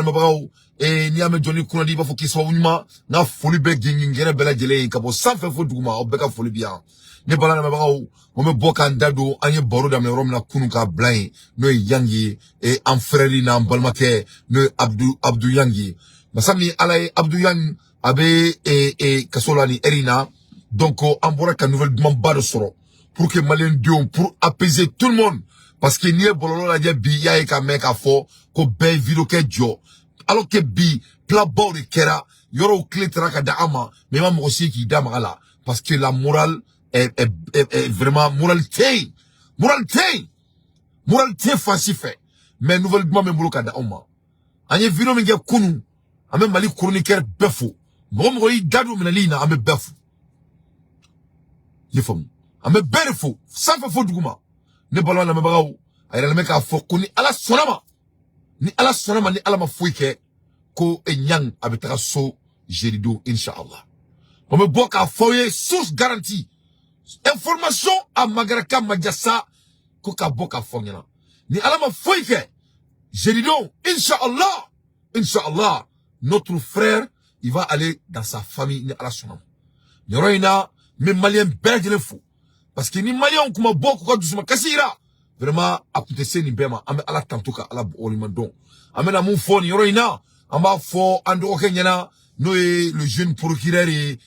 Mabao, et Niame Johnny Kunadi, il faut qu'il soit unima, n'a folie begging, gena bella gelé, cabo, sans faire faux douma, au beka folie bien. Ne balana Mabao, on me boka ndado, anye boro dame rom na kunuka blind, no yangi, et en frère na balmake, no Abdou yangi. Masami alaye Abdou yang, abe, kasolani erina, donc, on boira qu'un nouvel demande bas de soro, pour que Malien Dion, pour apaiser tout le monde. Parce que n'y a bololo la bi ya e ka mec a fo ko ben video ke jo alors que bi pla bord de kera yoro clé traka da ama mais même aussi qui da mala parce que la morale est vraiment moralité facile fait mais nouvellement même bolo ka da oma anye video mi ge kunu ame mali chroniqueur befo mo yi dadu menalina ame befo yefom ame berfo ça fait fo duguma ne balwa na mabagaw ayra meka foko ni ala sonama ni ala ma fuike ko enyang abetaka so jerido inshallah on me boka foye source garantie information à magaraka majassa ko ka boka fonyana ni ala ma fuike jerido inshallah notre frère il va aller dans sa famille ni ala sonama yoroina me malien bergele fou parce que ni malien kuma boko ko dusuma kasira vraiment aputese ni bema ame ala tantuka ala olimandon ame na mon phone yoroina amba fo ando kenyana no le jeune procureur et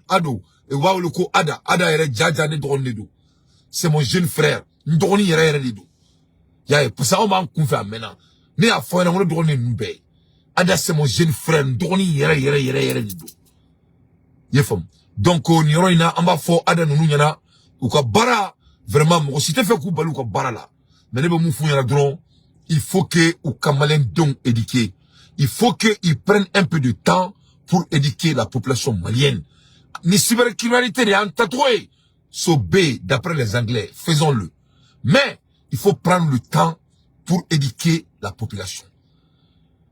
ado et wawu ko ada ere jaja ne don nedo c'est mon jeune frère ndoni yere nedo ya pour ça on m'a confié maintenant ni a fo na mo don ne nbe ada c'est mon jeune frère ndoni yere nedo yefom donc on yoroina amba fo ada nunu nyana ou ka bara vraiment mo si te fait ku balu ko bara la mais ne be mu fu nyana dron il faut que ou kamalen don éduquer il faut que ils prennent un peu de temps pour éduquer la population malienne ni cybercriminalité en tatoué so B d'après les anglais faisons-le mais il faut prendre le temps pour éduquer la population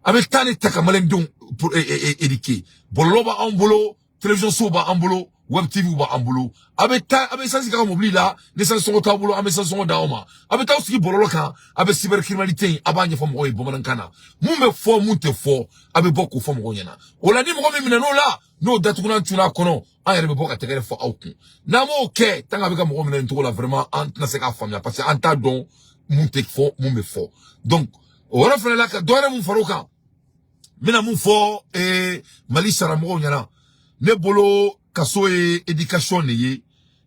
avec tant de takamalen don pour éduquer boloba en bolo télévision soba en bolo web tv ba en bolo avec ça c'est comme oublie là les sans sont au bolo avec ça sont daoma avec ta aussi bololo kan avec cybercriminalité abanye fo mo bo manankana mumbe fo munte fo avec beaucoup fo mo nyana ola ni mo mi no la no datu kuna tuna kono ayere be boka tegere fo auku na mo ke tanga be ka mo mi nto la vraiment en na se ka famia parce que en ta don munte fo mumbe fo donc ora fele la ka dore mun faruka mina mun fo mali sara mo nyana ne bolo kaso éducation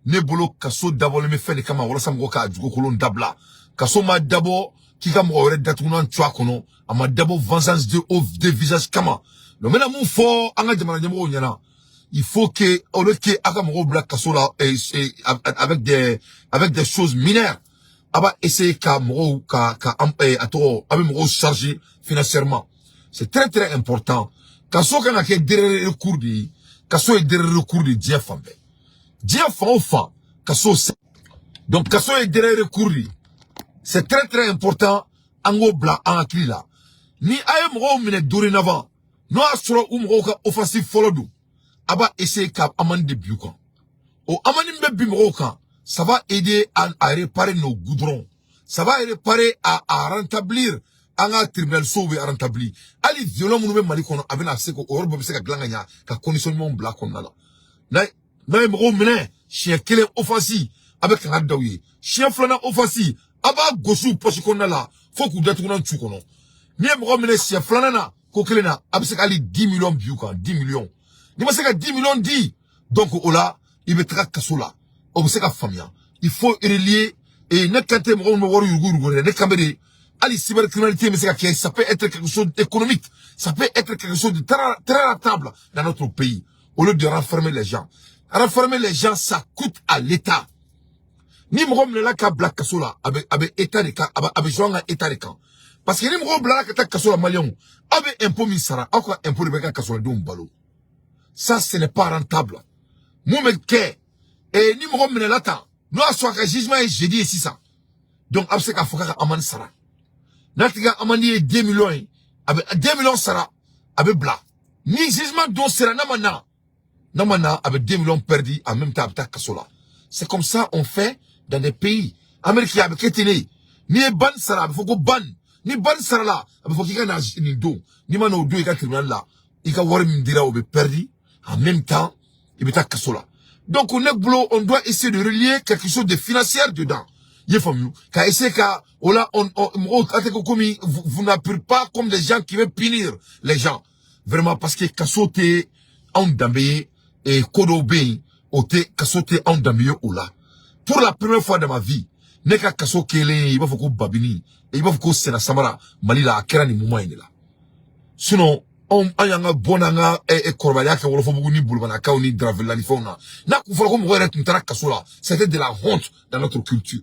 ne bolo kaso d'abord me fait kama wala samgo ka jugo kolon dabla kaso ma d'abord ki ka mo ore datunan twa kono ama d'abord vengeance de visage kama no mena mun fo anga jamana nyamo nyana il faut que au lieu que aka mo black kaso là avec des choses mineures aba essayer ka mo ka ato abi mo charger financièrement c'est très important kaso kana ke derrière le cours di kaso est derrière le cours de Dieu fambe. Dieu fan kaso donc kaso est derrière le cours. C'est très important ango bla en akila. Ni aye mo mine dorénavant. No asuro umro ka offensive follow do. Aba essayer ka amende biukan. O amani mbe bimro kan, ça va aider à réparer nos goudrons. Ça va réparer à rétablir anga tribunal sauvé à rétablir. Ali violon nous même mali kono avec accès ko Europe be se ka glanganya ka conditionnement bla kono la. Na mo mene chien kele offensive avec un dawi. Chien flana offensive aba gosu poche kono la. Faut que datu na tchu kono. Ni mo mene chien flana na ko kele na abse ka ali 10 millions biu kan 10 millions. Ni ma se ka 10 millions dit. Donc ola il veut tra kasola. O se ka famia. Il faut relier et ne kante mo wori yugo ne kamere. Ali cybercriminalité, mais ça peut être quelque chose d'économique. Ça peut être quelque chose de très rentable dans notre pays. Au lieu de renfermer les gens. Renfermer les gens, ça coûte à l'État. Ni m'rom ne la ka black kasola, avec État de camp, avec jouant État de camp. Parce que ni m'rom black kasola malion, avec impôt misara, encore impôt de beka kasola d'un balo. Ça, ce n'est pas rentable. Moumek et ni m'rom ne la ta. Nous, à soi, jugement et j'ai dit ici ça. Donc, après, qu'il faut aman sara. Natiga amani 2 millions avec 2 millions sara avec bla ni jugement don sera namana avec 2 millions perdus en même temps avec kasola. C'est comme ça on fait dans des pays américains avec ketene ni ban sara faut ko ban ni ban sarala abe faut qu'il na ni do ni mano do ika tribunal là ika wari mindira obe perdu en même temps il beta kasola. Donc on doit essayer de relier quelque chose de financier dedans. Il faut mieux qu'à essayer qu'à vous n'appelez pas comme des gens qui veulent punir les gens vraiment parce que kasote en dambé et kodobé ote kasote en dambé oula. Pour la première fois dans ma vie neka kaso kele il va faut babini et il va faut sena samara malila akera ni muma là. Sinon on ayanga bonanga e korbaya ka wolofo bugu ni bulbana ka ni dravela ni fona na ku folo ko mo rete ntara kasola c'était de la honte dans notre culture.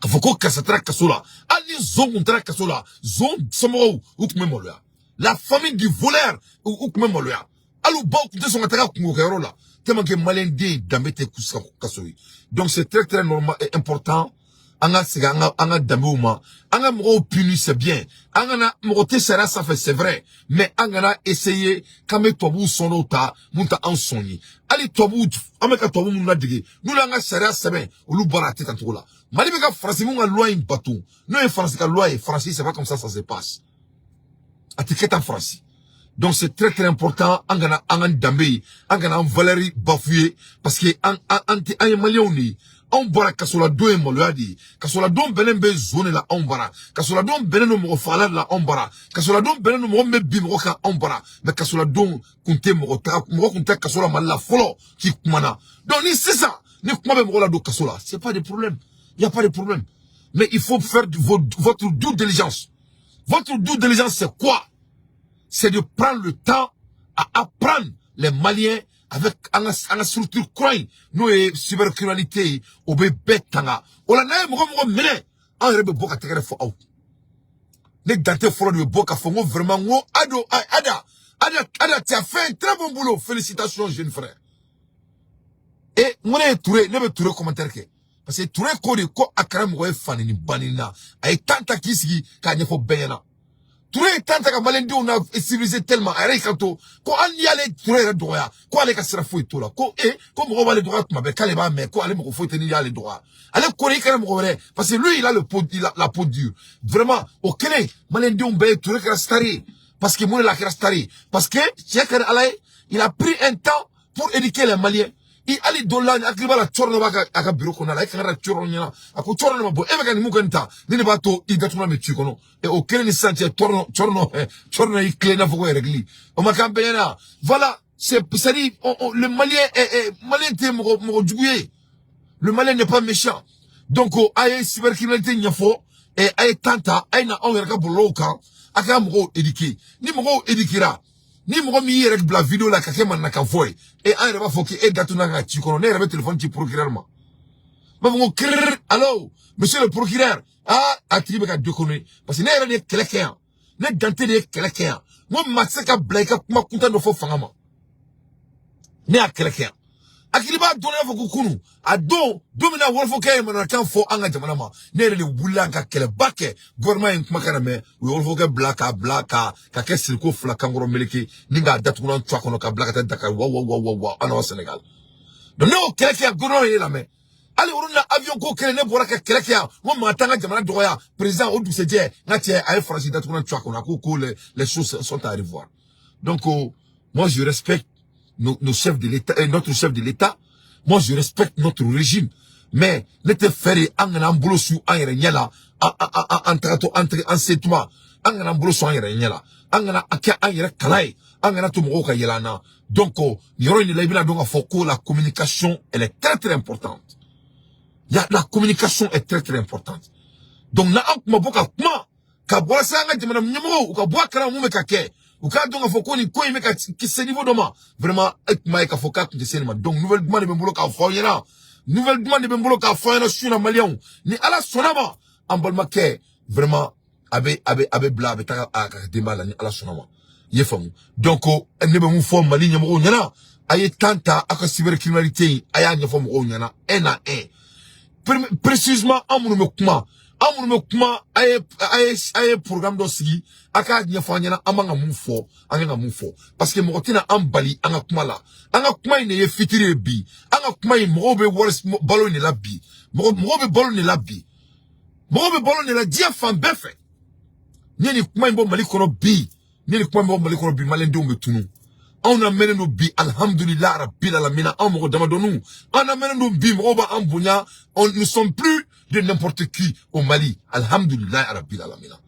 Faut que ça traque kasola ali zon ntara kasola zon somo ou kumemoloya la famille du voleur ou kumemoloya alu ba ku de son ataka ku ngero la tellement que malende dambete kuska kasoi. Donc c'est très très normal et important. Anga damouma, anga moro puni c'est bien, anga na morote sera ça fait c'est vrai, mais anga na essayer kame tobu sonota munta ansoni. Ali tobu ameka tobu muna dige, nous langa sera c'est bien, ou lu barate tantola. Mali beka français munga loi in batou, non en français ka loi français c'est pas comme ça se passe. Atiquette en français. Donc c'est très très important anga dambe, anga na valeri bafoué parce que an malioni on bara kasola do e moloadi kasola do benen be zone la on bara kasola do benen no mo fala la on bara kasola do benen no mo me bi mo ka on bara mais kasola do kunte mo kunte kasola malla folo ki kumana donc ni c'est ça ni kuma be mo la do kasola c'est pas de problème, il y a pas de problème, mais il faut faire votre due diligence. Votre due diligence c'est quoi? C'est de prendre le temps à apprendre les Maliens avec une structure croyante. Nous, cybercriminalité, au bébé tanga. On a un mené. On a boka tegere fo out. Les dante foro de boka fo vraiment ada, tu as fait un très bon boulot. Félicitations, jeune frère. Et moi, Touré, ne me Touré commentaire que. Parce que Touré, ko akara mo fan ni banina. Ay tanta kisigi ka nyefo benyana. Touré tanta ka malendi on a civilisé tellement ay kanto ko an yale Touré doya ko ale ka sira foi to la ko ko mo ba le droit ma be kale ba mais ko ale mo foi tenir yale droit ale ko ri kana mo vrai parce que lui il a la peau dure vraiment au Kenya malendi on be Touré ka stari parce que mo la ka stari parce que Cheikh Alaye il a pris un temps pour éduquer les Maliens. I ali dola ni akriba la chorno baka aka bureau kona la ikara chorno nyana ako chorno mabo ebe ni mukanta ni ba to i datuna me chikono e o kele ni santi chorno i clé na foko régli o makambe yana voilà c'est dit le malien te mo djouye le malien n'est pas méchant donc ay cybercriminalité nyafo e ay tanta ay na on reka boloka aka mo éduquer ni mo éduquera ni mo mi yere la vidéo la kake man na ka voy et en reba foki e datuna nga chikono ne reba téléphone ci procureur ma mo krr allô monsieur le procureur attribe ka déconner parce que ne yere ne keleken ne dante ne keleken mo matsaka blaika kuma kunta no fo fangama ne a keleken akiliba donné fo kunu ado domina wolfo kay man kan fo anga jamana ma ne yere le bulanga kele bakke gouvernement kuma kana me wolfo ke blaka ka ke sirko fla kangoro meleki ninga datuna twa kono ka blaka ta Dakar wa ana Sénégal donc ne o keleken gouvernement yi la me ali uruna avion ko kele ne bora ka keleken mo matanga jamana doya président Odou Sedje ngati ay franchi datuna twa kono ko les choses sont à revoir. Donc moi je respecte nos chefs de l'État et notre chef de l'État. Moi je respecte notre régime, mais l'été ferry angana mbolo su angere nyala entre enseignement angana mbolo su angere nyala angana akia angere kalai angana to mo ka yelana. Donc yoro ni lebina donc foko la communication elle est très très importante. La communication est très très importante. Donc na akuma boka kuma ka bola sanga jemana mnyemo ka boa kana mume kake uka donc foko ni ko imeka ki ce niveau doma vraiment ekma ka foka de cinéma. Donc nouvelle demande be mbolo ka foyena nouvelle demande be mbolo ka foyena sur Malien ni ala sonama ambalma ke vraiment abe bla abe ta ka demala ni ala sonama yefamu. Donc ne be mu fo Mali nyamo nyana aye tanta aka cybercriminalité aya nyafo mo nyana na précisément amunu me kuma aye programme do sigi aka nyafo nyana amanga mu fo parce que mo tina ambali anga kuma ine ye fitire bi anga kuma mo be wars balo ni labi mo be balo ni labi Moko be bolo ne la dia fan befe. Ni kuma mbo mali kono bi. Ni kuma mbo mali kono bi malende umbe tunu. On a mené nos bi alhamdulillah rabbil alamina on moko damadonu. On a mené nos bi moko ba ambunya. On ne sommes plus de n'importe qui au Mali. Alhamdulillah rabbil alamina.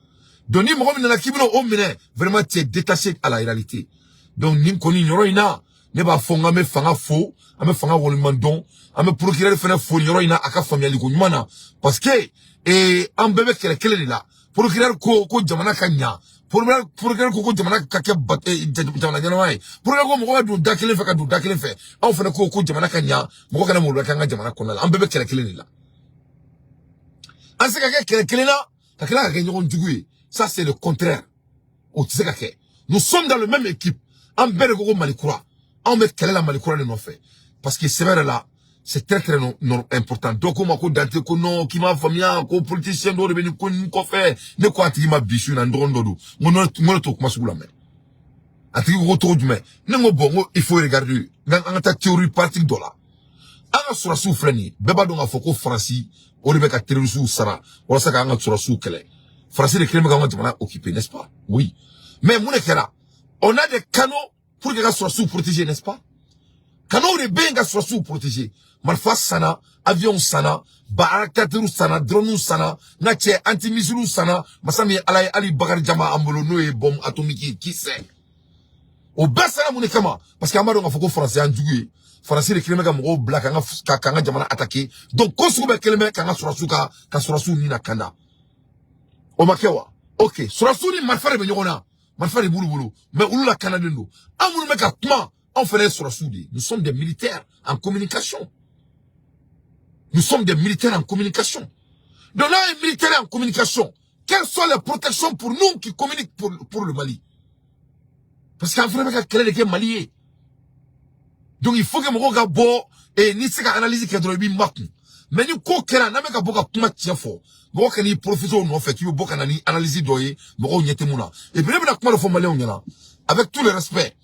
Donc ni moko na kibino o mene vraiment tu es détaché à la réalité. Donc ni koni nyoro ina ne ba fonga me fanga fo, ame fanga wolmandon, ame procureur fena fo nyoro ina aka family ko nyumana parce que en bébé kele la procureur ko jamana kanya procureur ko jamana ka ke jamana janawai procureur ko mo do dakele fe ka do dakele fe aw fena ko jamana kanya mo kana mo ka jamana konna en bébé kele la an se ka ke kele la ka kala ka nyon jugu ça c'est le contraire o tse ka ke nous sommes dans le même équipe en bébé ko malikura on met kele la malikura ne fait parce que c'est vrai là c'est très très non important. Donc on m'a ko dante ko non qui m'a famille ko politicien do be ni ko fait ne ko ati ma bichu na ndondo do ngono to kuma sugula me ati ko to dume ne ngo bongo il faut regarder nga ta théorie parti do la anga sura souffle ni beba do nga foko franci o be ka terrorisme sara wala saka anga sura sou kele franci de crime nga jamana occupé n'est-ce pas oui mais mon ekera on a des canaux pour que nga sura sou protéger n'est-ce pas canaux de benga sura sou protéger malfa sana avion sana barakaturu sana drone sana nache antimissile sana masami alay ali bakar jama ambolo noé bombe atomique qui sait au basa mon kama parce que amado nga foko français en djugui français de keleme ka mo black nga jamana attaquer donc ko sube keleme ka nga surasuka ka surasu ni na kanda o makewa OK surasu ni malfare be nyona malfare bulu mais ulula kanade ndo amunu meka kuma on fait surasu di nous sommes des militaires en communication. Nous sommes des militaires en communication. Donc là, les militaires en communication, quelles sont les protections pour nous qui communiquent pour le Mali? Parce qu'en fait, il y a des Maliens. Donc il faut que mon gars bo et ni se analyse que droit bi makku. Mais ni ko kera na meka boka kuma tiafo. Mo ka ni professeur no fait, tu boka na ni analyse doye, mo nyete muna. Et puis na kuma le fo Malien nyana. Avec tout le respect,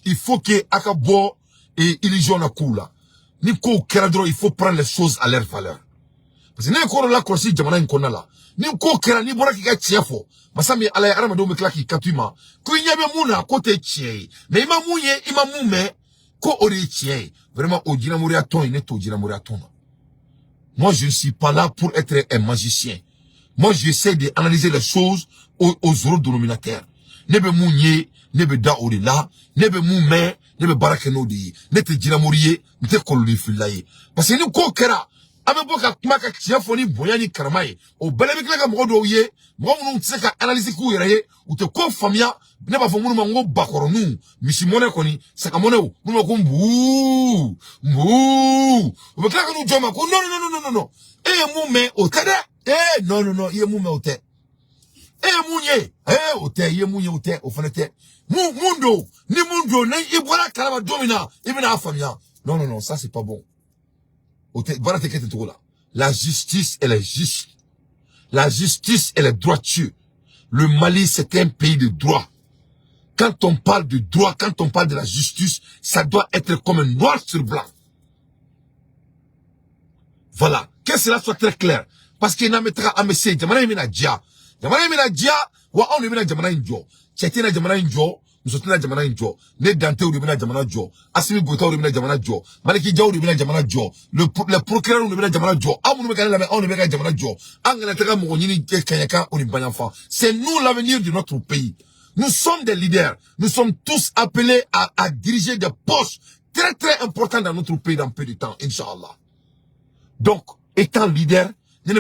il faut que akabo et illusion na kula. Ni ko kera dro il faut prendre les choses à leur valeur parce que ni ko la ko si jamana nkona la ni ko kera ni bora ki ka tiefo masami ala ya arama do me klaki katuma ko nyabe muna ko te tie mais ima munye ima mume ko ori tie vraiment ojina muri aton ne to ojina muri aton. Moi je ne suis pas là pour être un magicien. Moi j'essaie d'analyser les choses aux euros dénominateurs. Nebe munye nebe da ori la nebe mume nebe barake no di nete jina muriye nte koloni filaye parce que ni ko kera abe boka maka tiafoni boyani karamaye o belebe kila ka mo do ye mo mu tseka analyse ku yere ou te ko famia ne ba fomu ngo bakoro nu misimone koni saka mone o mu ko mbu o be kila ka nu joma ko non mu me o tede non ye mu me o te munye ote ye munye ote ofanete mundo ni mundo na ibola kalaba domina ibina afamia non ça c'est pas bon ote bara te kete to là la justice elle est juste, la justice elle est droitière. Le Mali c'est un pays de droit. Quand on parle de droit, quand on parle de la justice, ça doit être comme un noir sur blanc. Voilà, que cela soit très clair parce qu'il n'a mettra à messer jamana mina dia jamana mina dia wa on mina jamana injo chetina jamana injo musotina jamana injo ne dante uri mina jamana jo asimi gota uri mina jamana jo maliki jaw uri mina jamana jo le procureur uri mina jamana jo amu me kana la on mina jamana jo angana taka mo nyini kanyaka uri banyafa. C'est nous l'avenir de notre pays. Nous sommes des leaders. Nous sommes tous appelés à diriger des postes très très importants dans notre pays dans peu de temps, Inch'Allah. Donc, étant leader, moi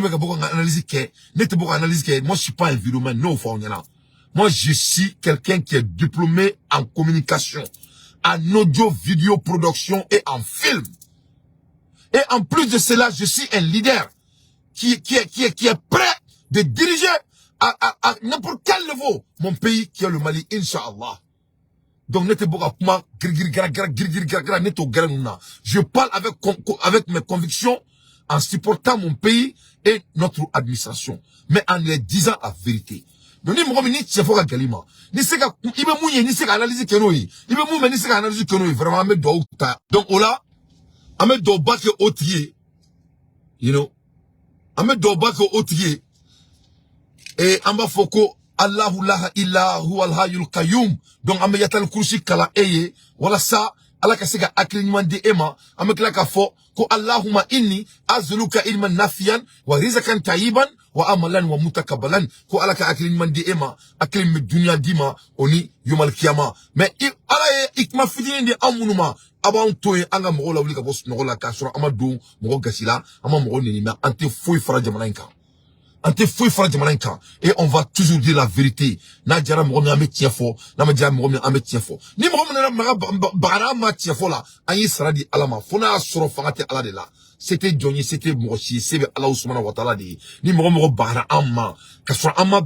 je suis pas un viromane, non, moi je suis quelqu'un qui est diplômé en communication, en audio, vidéo, production et en film. Et en plus de cela, je suis un leader qui est prêt de diriger à n'importe quel niveau mon pays qui est le Mali, Inch'Allah. Donc, je parle avec mes convictions en supportant mon pays et notre administration, mais en les disant la vérité. Donc, ni m'romini tchefoka galima. Ni seka, ibe mounye, ni seka analyse kenoi. Ibe moume, ni seka analyse kenoi. Vraiment, ame do outa. Donc, ola, ame do bake otiye. You know, ame do bake otiye. et amba foko Allahu la illa huwa al-hayyul qayyum. Donc amba yatal kursi kala eye wala sa ala kasika aklinyman di ema amba kila ka fo ko Allahumma inni azluka ilman nafiyan wa rizqan tayyiban wa amalan wa mutakabbalan ko ala ka aklinyman di ema aklim dunya dima oni yomal kiyama. Mais ala ikma fidini di amunuma avant to anga mo la wuli ka bos no la ka sura amadu mo gasila ama mo ni ma ante foi fara jamana inka ante foi fara jamana inka. Et on va toujours dire la vérité. Na jara mo mi ame tiefo na ma jara mo mi ame tiefo ni mo na bara ma tiefo la ayi saradi alama fona soro fangate ala de la. C'était Johnny, c'était Moshi, c'est Allah Ousmane Watala de ni mo bara amma ka sura ama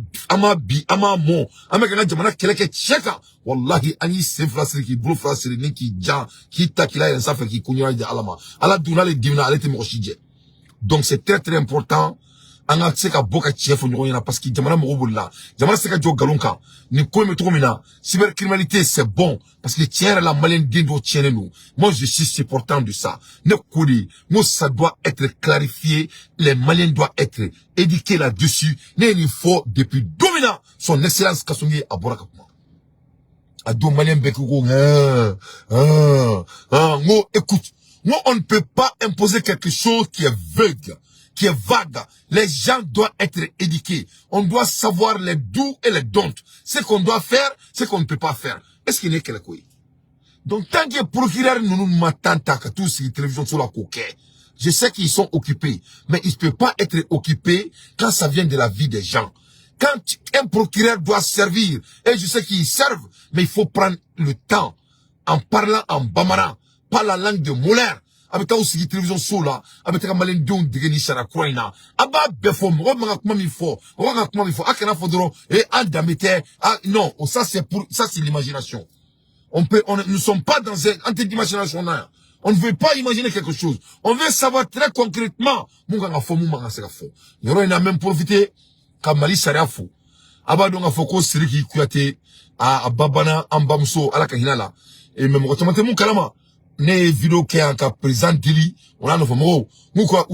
mo ama kana jamana keleke cheka wallahi ani se frasiri ki bulu frasiri ni ki jan ki takila en safa ki kunyara de alama ala duna le divina alete Moshi je. Donc c'est très très important anga seka boka chefo nyona parce que jamana mo bulla jamana seka jo galonka ni ko me tromina cybercriminalité c'est bon parce que tiens la malin dindo tienne nous. Moi je suis supportant de ça. Ne kodi moi ça doit être clarifié, les Maliens doivent être éduqués là-dessus. Ne il faut depuis domina son excellence Kasongi Aboraka. Ado Malien bekugo écoute, moi on ne peut pas imposer quelque chose qui est vague. Les gens doivent être éduqués. On doit savoir les doux et les don'ts. Ce qu'on doit faire, ce qu'on ne peut pas faire. Est-ce qu'il y a quelque chose? Donc, tant que procureur nous m'attendent à tous sur la télévision sur la coquette, je sais qu'ils sont occupés, mais ils ne peuvent pas être occupés quand ça vient de la vie des gens. Quand un procureur doit servir, et je sais qu'ils servent, mais il faut prendre le temps en parlant en bambara, pas la langue de Molaire. Avec aussi la télévision sur là, avec la malin don de Geni Shara Kroina. Aba befo, il faut, akena fodoro, et adamete, non, ça c'est l'imagination. Nous ne sommes pas dans un anti-imagination. On ne veut pas imaginer quelque chose. On veut savoir très concrètement, Munganga fo, Munganga sera fo. Yoro ina même profité, Kamali Sharia fo. Aba donga foko siriki kuyate, babana, ambamso, ala kahinala. Et même, automate mon kalama. Ne vidéo qui a un président Dili, on a nos femmes, ou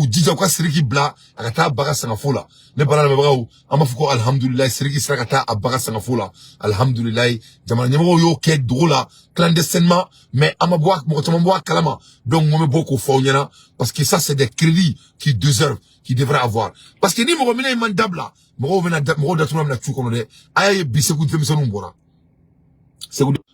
déjà quoi, Siriki Bla, Akata Baga Sangafola, ne pas la bravo, Amafoko, Alhamdulillah, Siriki Sakata, Abaga Sangafola, Alhamdulillah, Jamal Nemo yo, qui est drôle, clandestinement, mais Amaboak, Motomboa Kalama, donc, on me beaucoup fauniana, parce que ça, c'est des crédits qui deservent, qui devraient avoir. Parce que ni mo remine mandable là, mo datuna na tchou comme aye biseku de misonu mbora.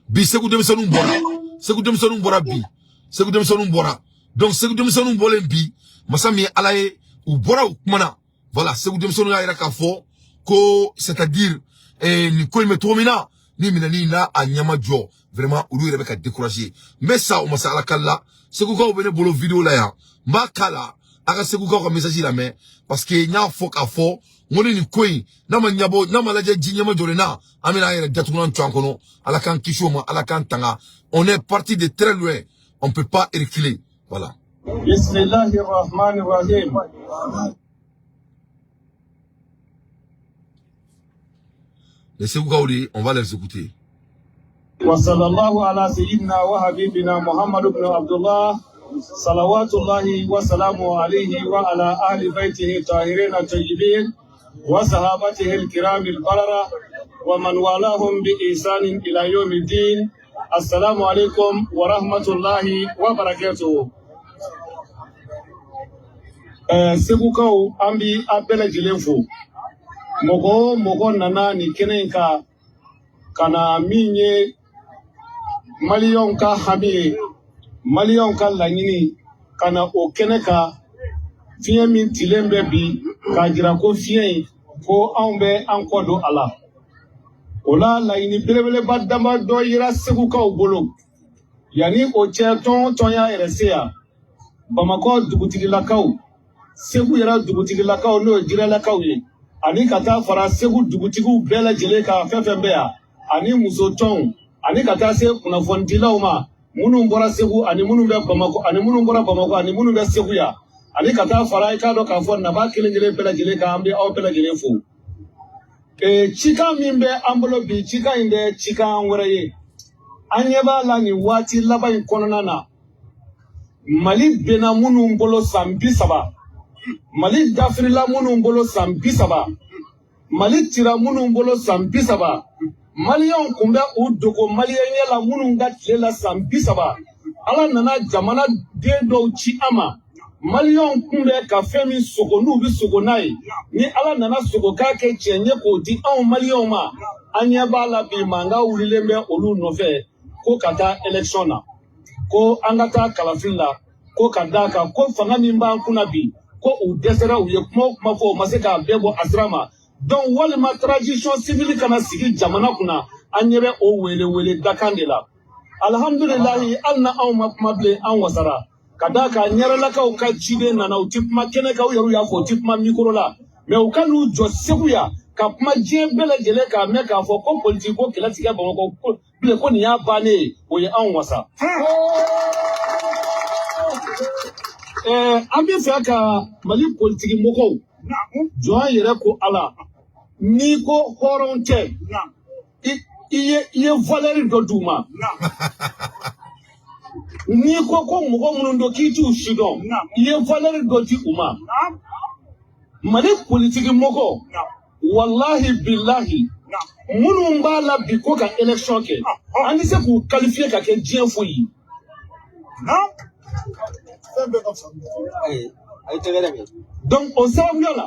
Biseku de misonu mbora. Seku de misonu mbora bi. Seku de misonu mbora. Donc seku de misonu mbolen bi, masami alaye ou bora ou kumana. Voilà, seku de misonu ya iraka fo ko c'est-à-dire ni ko me tromina ni minani na anyama jo. Vraiment ou lui Rebecca découragé. Mais ça au masa ala kala, seku ko bene bolo vidéo là ya. Ma kala aga seku ko message la mais parce que nya fo ka fo ngoni ni koi na manyabo na malaje jinyama dolena amina ere datuna twankono ala kan kishoma ala kan tanga. On est parti de très loin, on peut pas reculer. Voilà. Bismillahirrahmanirrahim. Laissez-vous gauler, on va les écouter. Wa sallallahu ala sayyidina wa habibina Muhammad ibn Abdullah salawatullahi wa salamu alayhi wa ala ahli baytihi tahirin at-tayyibin wa sahabatihi al-kiram al-barara wa man walahum bi ihsan ila yawm al-din. Assalamu alaikum wa rahmatullahi wa barakatuh. Sebukau ambi abela jilenfu. Mogo nana ni kenenka kana minye malion ka habi malion ka lanyini kana okeneka fiye min tilembe bi ka jira ko fiye ko ambe ankodo ala. Ola la ini belebele badamba do yira Sebukau bolo. Yani o cheton tonya eresea. Bamako dugutigi lakaw. Segu yara dugutigi lakaw no jira lakaw ye. Ani kata fara Segu dugutigu bela jele ka fefembea. Ani musoton. Ani kata se kuna fontila uma. Munu mbora Segu ani munu be Bamako ani munu mbora Bamako ani munu be Segu ya. Ani kata fara ikado ka fon na ba kilingile bela jele ka ambi au bela jele fu. Chika mimbe ambolobi chika inde chika ngwaraye anyeba la ni wati laba ikonana Mali bena munu mbolo sambi saba Mali dafrila munu mbolo sambi saba Mali tira munun bolo san 30 Maliyan kunbɛ u dogo maliyɛnya la munun ka tile la san 30 Ala nana jamana den dɔw ci ama Maliyan kunbɛ ka fɛn min sogo n'u bi sogo n'a ye ni Ala nana sogo k'a kɛ tiɲɛ ye k'o di anw Maliyanw ma an ɲɛ b'a la bi mankan wulilen bɛ olu nɔfɛ ko ka taa élection na ko an ka taa kalafili la ko ka d'a kan ko fanga min b'an kunna bi ko u dɛsɛra u ye kuma o kuma fɔ u ma se k'a bɛɛ bɔ a sira ma donc walima transition civile kana sigi jamana kunna an ɲɛ bɛ o wele dakan de la alhamdulilahi hali na anw ma kuma bilen an wasara ka d'a kan ɲɛrɛlakaw ka ciden nana u ti kuma kɛnɛ kan u yɛrɛ y'a fɔ u ti kuma micro la mais u ka n'u jɔ Segu ya ka kuma diɲɛ bɛɛ lajɛlen k'a mɛn k'a fɔ ko politique ko kɛlɛ tigɛ Bamakɔ ko bilen ko nin y'a bannen ye o ye anw wasa an bɛ fɛ ka Mali politique mɔgɔw jɔn yɛrɛ ko Ala n'i ko hɔrɔn tɛ i ye valeur dɔ d'u ma n'i ko mɔgɔ minnu don k'i t'u si dɔn i ye valeur dɔ di u ma Mali politique mɔgɔ wallahi billahi minnu b'a la bi ko ka élection kɛ an tɛ se k'u qualifier ka kɛ diɲɛ foyi donc o sababuya la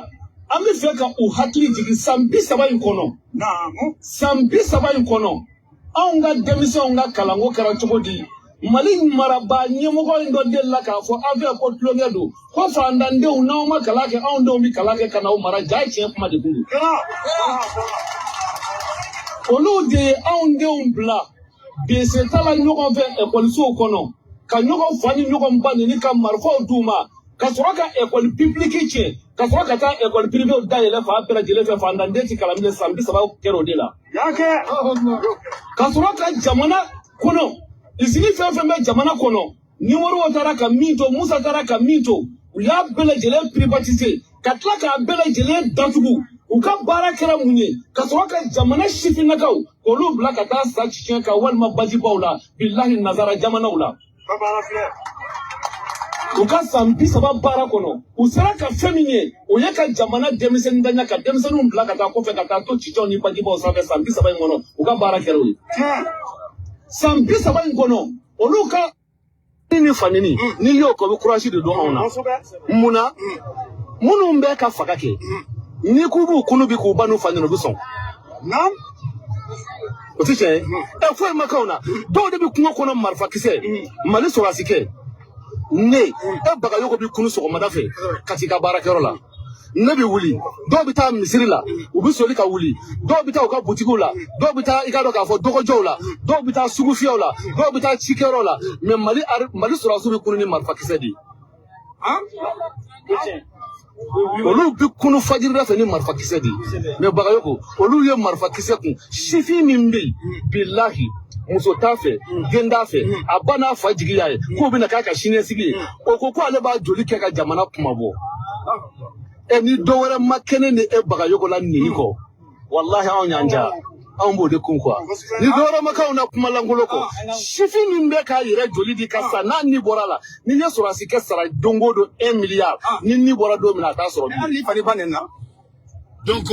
an bɛ fɛ ka u hakili jigin san 30 in kɔnɔ san 30 in kɔnɔ anw ka denmisɛnw ka kalanko kɛra cogo di Mali marabaa ɲɛmɔgɔ in dɔ delila k'a fɔ an fɛ ko tulonkɛ don ko fandandenw n'aw ma kalan kɛ anw denw bɛ kalan kɛ ka n'aw mara ja ye tiɲɛ kuma de kun don olu de ye anw denw bila bese ta la ɲɔgɔn fɛ ekɔlisow kɔnɔ ka ɲɔgɔn fa ni ɲɔgɔn ba ni ka marifaw d'u ma ka sɔrɔ ka ekɔli publique tiɲɛ ka sɔrɔ ka taa ekɔli privéw dayɛlɛ fa bɛɛ lajɛlen fɛ fandanden ti kalan bilen san 30 kɛra o de la ka sɔrɔ ka jamana kɔnɔ izini fɛn fɛn bɛ jamana kɔnɔ ni Modibo taara ka min to Musa taara ka min to u y'a bɛɛ lajɛlen privatiser ka tila k'a bɛɛ lajɛlen datugu u ka baara kɛra mun ye ka sɔrɔ ka jamana sifinnakaw k'olu bila ka taa sa tiɲɛ kan walima bajibaw la bilahi nazara jamanaw la u ka san 30 baara kɔnɔ u sera ka fɛn min ye o ye ka jamana denmisɛnnin daɲa ka denmisɛnninw bila ka taa kɔfɛ ka taa to cicɛw ni bajibaw sanfɛ san 30 in kɔnɔ u ka baara kɛra o ye san 30 in kɔnɔ olu ka ni fanini ni y'o ko courage de don anw na munna minnu bɛ ka faga kɛ ni k'u b'u kunu bi k'u ba n'u fa ɲɛna u bɛ sɔn o tɛ tiɲɛ ye foyi ma k'anw na dɔw de bɛ kungo kɔnɔ marifakisɛ Mali sɔrɔdasi kɛ ne Bagayogo bɛ kunu sɔgɔmada fɛ ka t'i ka baarakɛyɔrɔ la ne bɛ wuli dɔw bɛ taa misiri la u bɛ soli ka wuli dɔw bɛ taa u ka butigiw la dɔw bɛ taa i ka dɔn k'a fɔ dɔgɔjɔw la dɔw bɛ taa sugu fiyɛw la dɔw bɛ taa cikɛyɔrɔ la mais Mali sɔrɔdasiw bɛ kunu ni marifakisɛ de ye olu bɛ kunu fajirida fɛ ni marifakisɛ de ye mais Bagayogo olu ye marifakisɛ kun sifin min bɛ yen bilahi muso t'a fɛ den t'a fɛ a ba n'a fa jigiya ye k'o bɛna k'a ka siniɲɛsigi ye o ko ale b'a joli kɛ ka jamana kuma bɔ ni dɔ wɛrɛ ma kɛnɛ ni Bagayogo la nin kɔ wallahi anw y'an ja anw b'o de kun quoi ni dɔ wɛrɛ ma k'anw na kuma lankolon kɔ sifin min bɛ k'a yɛrɛ joli di ka sa n'a ni bɔra la ni ye sɔrɔdasi kɛ sara don o don 1 milliard ni ni bɔra don min na a t'a sɔrɔ bilen donc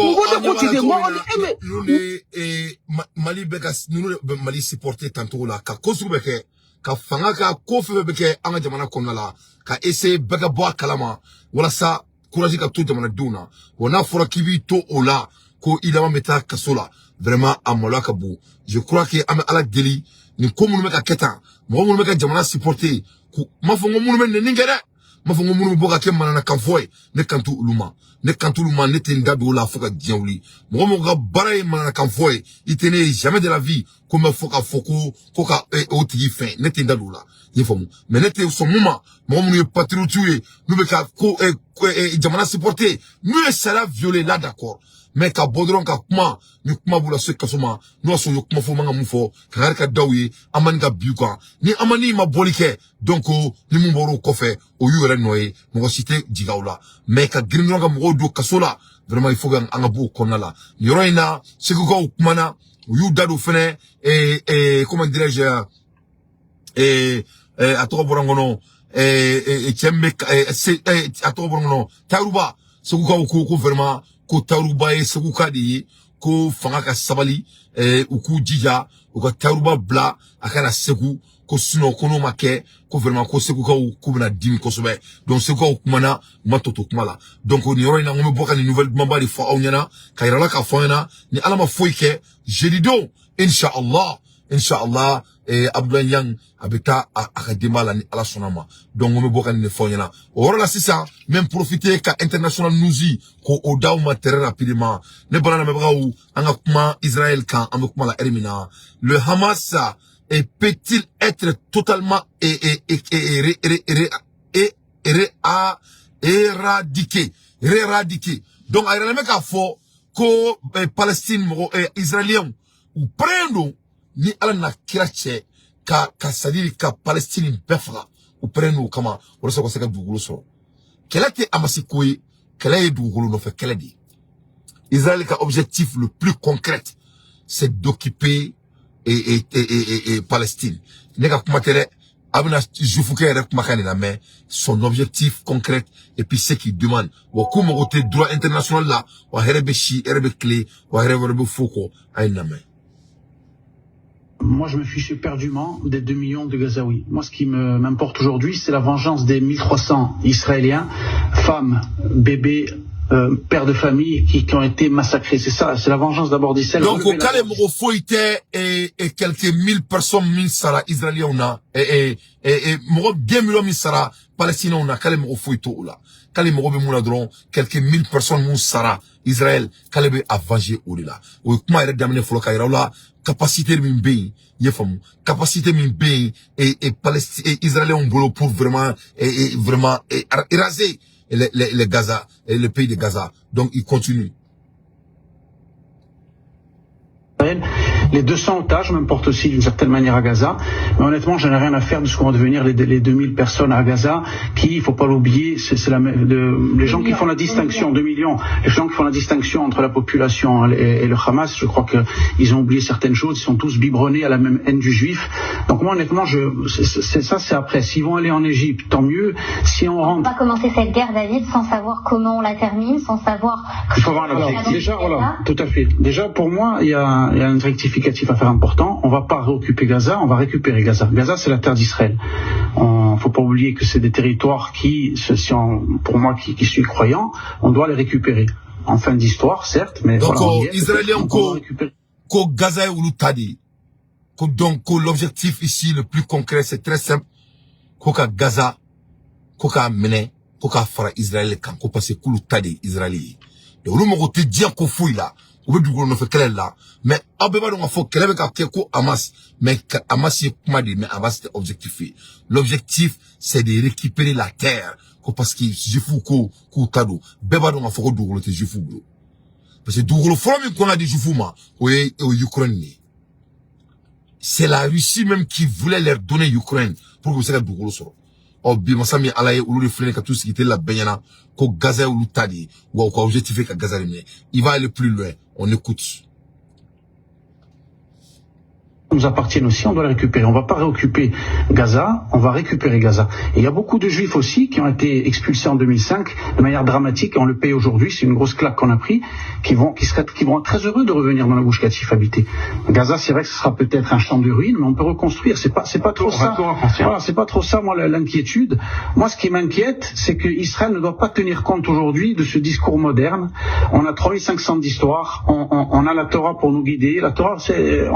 Mali bɛ ka ninnu bɛ Mali supporter tantogo la ka ko sugu bɛ kɛ ka fanga ka ko fɛn bɛ kɛ an ka jamana kɔnɔna la ka essayer bɛɛ ka bɔ a kalama walasa courage ka to jamanadenw na wa n'a fɔra k'i b'i to o la ko i laban bɛ taa kaso la vraiment a maloya ka bon je crois que an bɛ Ala deli nin ko minnu bɛ ka kɛ tan mɔgɔ minnu bɛ ka jamana supporter m'a fɔ ko minnu bɛ nɛni kɛ dɛ m'a fɔ ko minnu bɛ bɔ ka kɛ mananakanfɔ ye ne kan t'olu ma ne tɛ n da don o la fo ka diɲɛ wuli mɔgɔ mɔgɔ ka baara ye mananakanfɔ ye i tɛ ne ye jamais de la vie ko n bɛ fɔ ka fɔ ko ka o tigi fɛn ne tɛ n da don o la i faamu mais ne tɛ sɔn mun ma mɔgɔ minnu ye patriotes ye n'u bɛ ka ko jamana supporter n'u ye sariya violer là d'accord mais ka bɔ dɔrɔn ka kuma ni kuma b'u la se kaso ma n'o y'a sɔrɔ u ye kuma fɔ man ka mun fɔ ka kari ka daw ye an man ka bi kan ni an man ma bɔli kɛ donc ni mun bɔra o kɔfɛ o y'u yɛrɛ nɔ ye mɔgɔ si tɛ jigin o la mais ka girin dɔrɔn ka mɔgɔw don kaso la vraiment il faut que an ka bɔ o kɔnɔna la nin yɔrɔ in na segukaw kumana u y'u da don fɛnɛ comment dirais-je a tɔgɔ bɔra n kɔnɔ cɛ min bɛ a tɔgɔ bɔra n kɔnɔ Tayiruba segukaw ko vraiment ko taruba ye segu ka de ye ko fanga ka sabali u ku jija u ka taruba bla akana segu ko suno ko no make ko vraiment ko segu ka ku bena dimi ko sobe donc segu ka kumana matoto kumala donc ni yoro ina ngome boka ni nouvelle mamba di fa awnyana ka irala ka fa yana ni alama foike jeudi do inshallah Abdoulaye Yang abeta akademala ni ala sonama donc ngome boka ni fa yana oro la sisa même profiter ka international newsi ko odaw ma très rapidement ne bana me braou anga kuma Israël kan amekuma la ermina le Hamas et peut-il être totalement éradiqué. Donc, il y a un fo que Palestine et Israéliens ou prennent ni ala na kirache ka sadiri ka Palestine befra ou prennent comment on sait que c'est du gros so. Quel était amasikoi quel est du gros no fait quel dit. Israël a objectif le plus concret c'est d'occuper et Palestine. Nega kumatere abuna jufuke rek kumakani na mais son objectif concret et puis ce qu'il demande. Wa kuma côté droit international là, wa herebe chi, herebe clé, wa herebe foko aina mais. Moi, je me fiche éperdument des 2 millions de Gazaouis. Moi, ce qui m'importe aujourd'hui, c'est la vengeance des 1300 Israéliens, femmes, bébés, pères de famille qui ont été massacrés. C'est ça, c'est la vengeance d'abord d'Israël. Donc, au cas où il et quelques 1000 personnes, 1000 sara israéliens, on a, et 2 millions de sara palestiniens, on a, kalem au foito là. Kalem au bemoula quelques 1000 personnes, mon sara Israël, kalem a vengé ou là. Ou comment il a d'amener floka là, capacité de m'imbe, yefam, capacité m'imbe, et Palestine, et Israéliens ont boulot pour vraiment, vraiment, éraser les Gaza, et le pays de Gaza. Donc, il continue. Les 200 otages m'importent aussi d'une certaine manière à Gaza, mais honnêtement, je n'ai rien à faire de ce qu'on va devenir les 2000 personnes à Gaza, qui, il faut pas l'oublier, c'est les gens qui font la distinction, 2 millions, les gens qui font la distinction entre la population et le Hamas, je crois qu'ils ont oublié certaines choses, ils sont tous biberonnés à la même haine du juif. Donc moi, honnêtement, c'est après. S'ils vont aller en Égypte, tant mieux. Si on rentre... On va commencer cette guerre, David, sans savoir comment on la termine, sans savoir... Il faut avoir un objectif. Déjà, voilà, tout à fait. Déjà, pour moi, il y a un rectificatif à faire important. On va pas réoccuper Gaza, on va récupérer Gaza. Gaza, c'est la terre d'Israël. Faut pas oublier que c'est des territoires pour moi qui suis croyant, on doit les récupérer. En fin d'histoire, certes, mais donc, voilà, Israéliens, ko Gaza ou l'Utadi. Donc, l'objectif ici, le plus concret, c'est très simple. Koka Gaza, koka Mene, koka Fara Israël, ko passe kou l'Utadi Israëli. Donc, nous, m'ont dit dire qu'on fouille là. Ou bien du coup, on fait quelle là. Mais, abeba, donc, il faut qu'elle ait quelque Hamas. Mais, Hamas, c'est comment dire, mais Hamas, c'est objectif. L'objectif, c'est de récupérer la terre. Parce que, je fous, tado. Beba, donc, il faut que Dougle, je fous, parce que Dougle, faut même qu'on a des Joufouma, au Ukraine. C'est la Russie même qui voulait leur donner l'Ukraine pour que vous sachiez Dougle sort. Oh, bimasami alaye ou le flène que tout ce qui était la benyana, ko Gaza ou l'Utadi, ou quoi objectif que Gaza il va aller plus loin. On écoute. Nous appartiennent aussi, on doit les récupérer. On va pas réoccuper Gaza, on va récupérer Gaza. Et il y a beaucoup de juifs aussi qui ont été expulsés en 2005 de manière dramatique, et on le paye aujourd'hui, c'est une grosse claque qu'on a pris, qui vont être très heureux de revenir dans la Gush Katif habité. Gaza, c'est vrai que ce sera peut-être un champ de ruines, mais on peut reconstruire. C'est pas trop ça. Voilà, c'est pas trop ça, moi, l'inquiétude. Moi, ce qui m'inquiète, c'est que Israël ne doit pas tenir compte aujourd'hui de ce discours moderne. On a 3500 d'histoire, on a la Torah pour nous guider. La Torah, c'est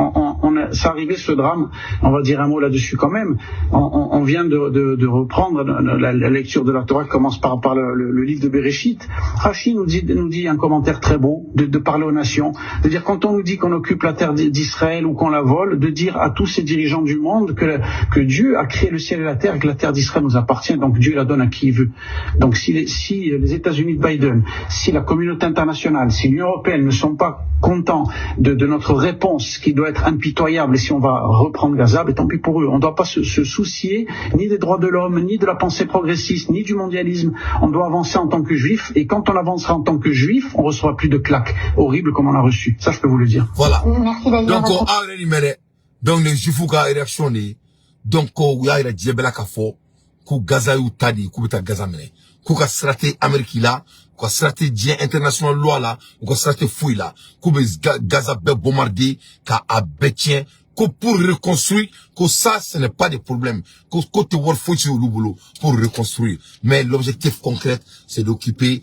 arrivé ce drame, on va dire un mot là-dessus quand même. On vient de reprendre la lecture de la Torah qui commence par le livre de Bereshit. Rashi nous dit un commentaire très beau de parler aux nations, de dire quand on nous dit qu'on occupe la terre d'Israël ou qu'on la vole, de dire à tous ces dirigeants du monde que Dieu a créé le ciel et la terre et que la terre d'Israël nous appartient, donc Dieu la donne à qui il veut. Donc si les États-Unis de Biden, si la communauté internationale, si l'Union européenne ne sont pas contents de notre réponse qui doit être impitoyable, et si on va reprendre Gaza, mais tant pis pour eux. On ne doit pas se soucier ni des droits de l'homme, ni de la pensée progressiste, ni du mondialisme. On doit avancer en tant que juif, et quand on avancera en tant que juif, on ne recevra plus de claques horribles comme on a reçu. Ça, je peux vous le dire. Voilà. Merci David. Donc, les juifs ont réactionné. Donc, il y a des djebela kafo. ko Gaza yu tadi ko beta Gaza mene ko ka strate Amérique là ko strate dien international loi là ko strate fouille là ko be Gaza be bombardé ka abetien ko pour reconstruire que ça ce n'est pas des problèmes que côté world faut sur le boulot pour reconstruire mais l'objectif concret c'est d'occuper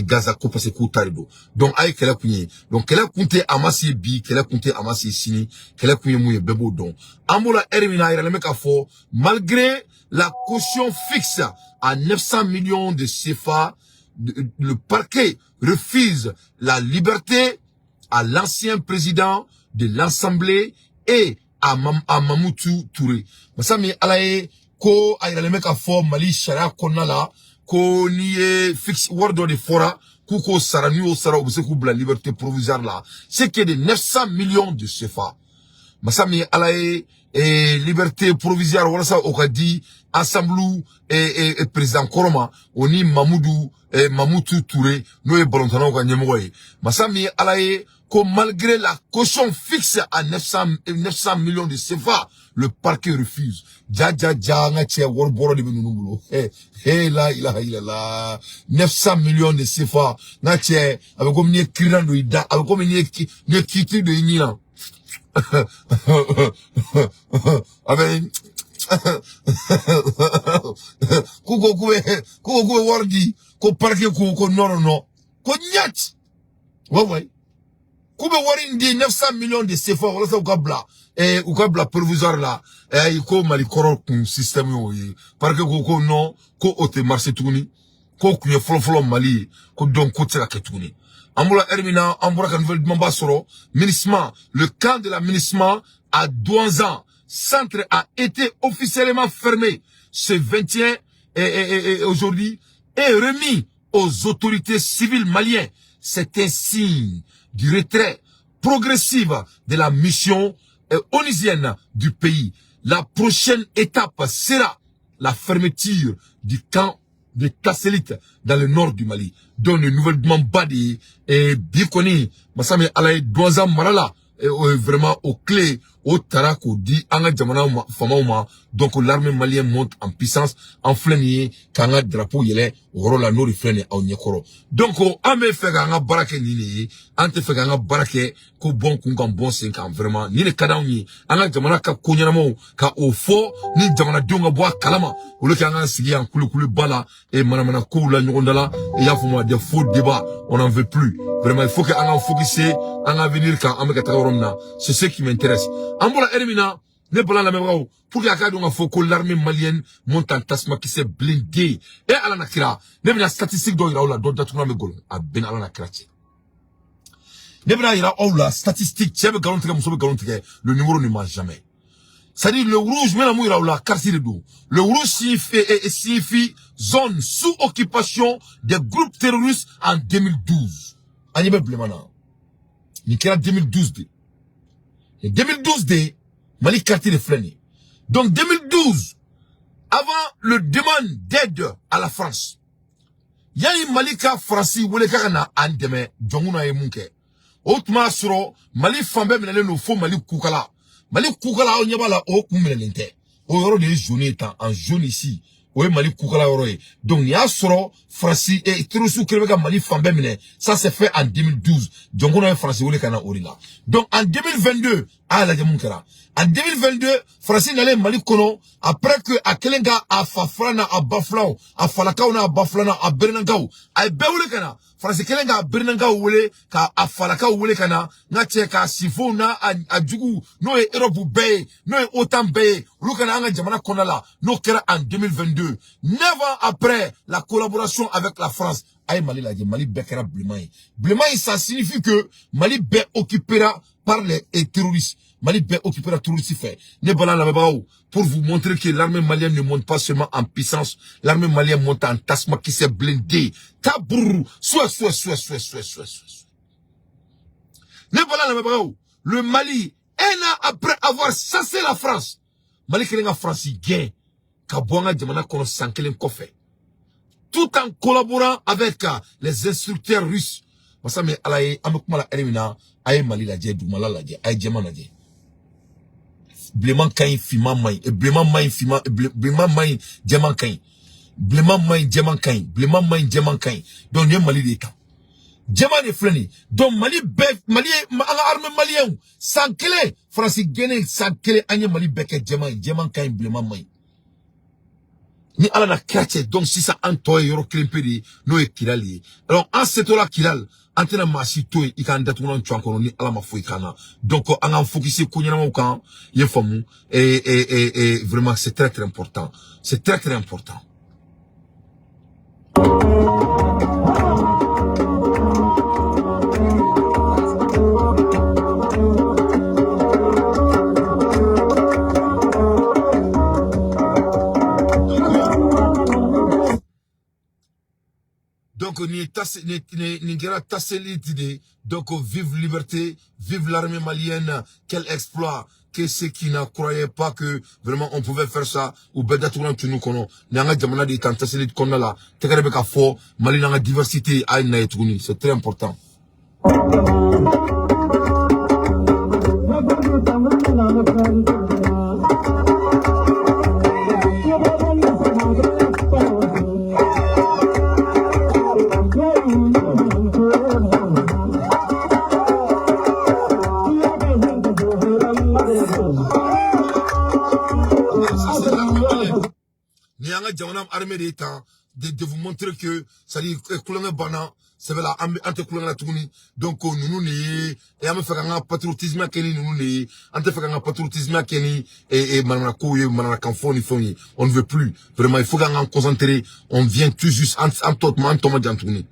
Gaza ko parce que tarido donc ay kala kunye donc kala kunte amasi bi kala kunte amasi sini kala kunye mouye bebo don amula ermina ira le meka fo malgré la caution fixe à 900 millions de CFA le parquet refuse la liberté à l'ancien président de l'Assemblée et à Mamoudou Touré. Masami alaye ko ayra le meka fo Mali sharia konala ko nié fixe word de fora kuko sarani o sara obse ku la liberté provisoire là c'est que de 900 millions de CFA. Masami alaye liberté provisoire wala sa okadi Assemblée et président Koroma oni Mamoudou Touré no e balontana ko nyemoy. Masami alaye que malgré la caution fixe à 900 millions de CFA, le parquet refuse. Là, 900 millions de CFA. Avec comme ni écrire de ida, avec comme ni écrire de ina. Avec Koukou wardi, ko parquet ko non. Ko nyat. Ouais. Koube wari ndi 900 millions de CFA wala sa ukabla provisoire là ko mali koro kun système yo parce que ko non ko ote marché tuguni ko kunye folofolo Mali ko donc ko tsaka ketuguni amula ermina ambura kan nouvelle mamba soro ministre le camp de la ministre à Douanzan centre a été officiellement fermé ce 21 et aujourd'hui est remis aux autorités civiles maliennes. C'est un signe du retrait progressif de la mission onusienne du pays. La prochaine étape sera la fermeture du camp de Tasselit dans le nord du Mali. Dans le nouvellement badi et Bikoni, Masami Alaï Douanzan Malala, vraiment au clé, au Tarako, dit Anga Jamana Famauma, donc l'armée malienne monte en puissance, en flénier, Kanga drapeau yele, Rola Nori Flene, au Nyekoro. Donc, Ame Feganga Barake Nini, Ante Feganga Barake, ko bon kungan bon 5 ans, vraiment, ni le Kadaouni, Anga Jamana Ka Konyamo, Ka Ofo, ni Jamana Dunga Boa Kalama, ou le Kanga Sigi en Kulu Bala, et Manamana Koula Nyondala, et Yafuma, des faux débats, on n'en veut plus. Vraiment, il faut que Anga focuser, Anga venir quand Anga Taoromna, c'est ce qui m'intéresse. Ambola Ermina, ne pas la même pour que l'armée malienne monte en tasma qui s'est blindée. Et à la nakira, ne pas la statistique dont il y a d'autres tournois de gol, à ben à la nakira. Ne pas la statistique, tu as le numéro ne mange jamais. C'est-à-dire le rouge, mais la quartier de dos. Le rouge signifie zone sous occupation des groupes terroristes en 2012. Agnebe Blemana. Nikera 2012 de. Et 2012 de, Mali quartier de Fléné. Donc 2012, avant le demande d'aide à la France, il y a une Malika Franci, où les Karana Andeme, Djonguna et Munke. Autrement, sur Mali Fambe, mais nous faut Mali Koukala. Mali Koukala, on y va là, au Koumelente. Au euro des journées, en jaune ici. Oui, Mali Koukala Roy. Donc, il y a sur Franci et Troussou Kreveka Mali Fambe, ça s'est fait en 2012. Djonguna et Franci, où les Karana Orila. Donc, en 2022, ah, la Djamoukara. En 2022, Francis n'allait Mali Kono, après que Akelenga a Fafrana a Baflao, a Falakauna a Baflana a Bernangao, a Beulekana, Francis Kelenga a Bernangao wele, ka a Falakao welekana, Nache ka Sifona a Djougou, no e Europe Bay, no e Otan Bay, Lukana Anga Jamana Konala, no Kera en 2022. 9 ans après la collaboration avec la France, Aïe Mali la Mali Bekera Blemaï. Blemaï, ça signifie que Mali Be occupera par les terroristes. Mali Be occupera terroristes fait. Ne bala la mebao. Pour vous montrer que l'armée malienne ne monte pas seulement en puissance. L'armée malienne monte en tasma qui s'est blindée. Tabourou. Soit. Ne bala la mebao. Le Mali, un an après avoir chassé la France. Mali kelenga France gain. Kabouanga Djamana kono sankelen kofe. Tout en collaborant avec les instructeurs russes. Parce que alaye amekuma la elimina aye Mali la dje du mala la dje aye Djema la dje. Bleman kain fima mai. Et bleman mai fima. Bleman mai diamant kain. Bleman mai diamant kain. Bleman mai diamant kain. Donc, y'a Mali d'état. Diamant est flani. Donc, Mali bek, Mali, armée malien. Sans clé. Francis Guéné, sans clé, anya Mali bek diamant kain, bleman mai. Ni ala na krache donc si ça antoy yoro klempedi no e kilali alors en setola kilal antena masi toy ikanda tunon chwankoro ni ala ma foikana donc on a focusé kunyana mo kan ye famu et vraiment c'est très important, c'est très important. Donc, donc, vive liberté, vive l'armée malienne, quel exploit, que ceux qui ne croyaient pas que vraiment on pouvait faire ça, ou beda tout tu nous connais, n'anga jamana de tantaselit qu'on a là, tekarebe ka fo, Mali n'anga diversité, aïna et tourni, c'est très important. Armée d'État de vous montrer que ça dit que bana c'est là entre couleur tourni donc nous et am faire un patriotisme keni nous ante faire un patriotisme keni et manana koye manana kanfoni foni on ne veut plus vraiment il faut qu'on concentrer on vient tout juste en totalement Thomas Diantouni.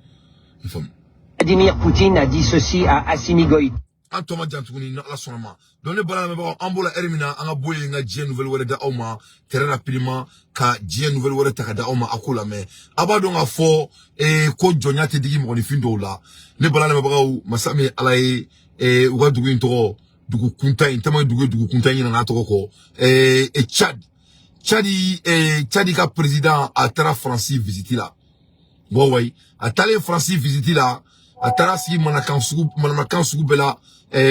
Vladimir Poutine a dit ceci à Assimi Goïta. En Thomas Diantouni na la sonama donc le bala me ba ambola ermina anga boye nga jien nouvelle wala da oma très rapidement ka jien nouvelle wala ta da oma akula me abado nga fo ko jonyate digi mo ni findo la le bala me ba u masami alai uga dugu into dugu kunta intama dugu kunta ina na to ko Tchadi ka président a tara Francis visiter là ouais a tale Francis visiter là a tara si manakan sugu bela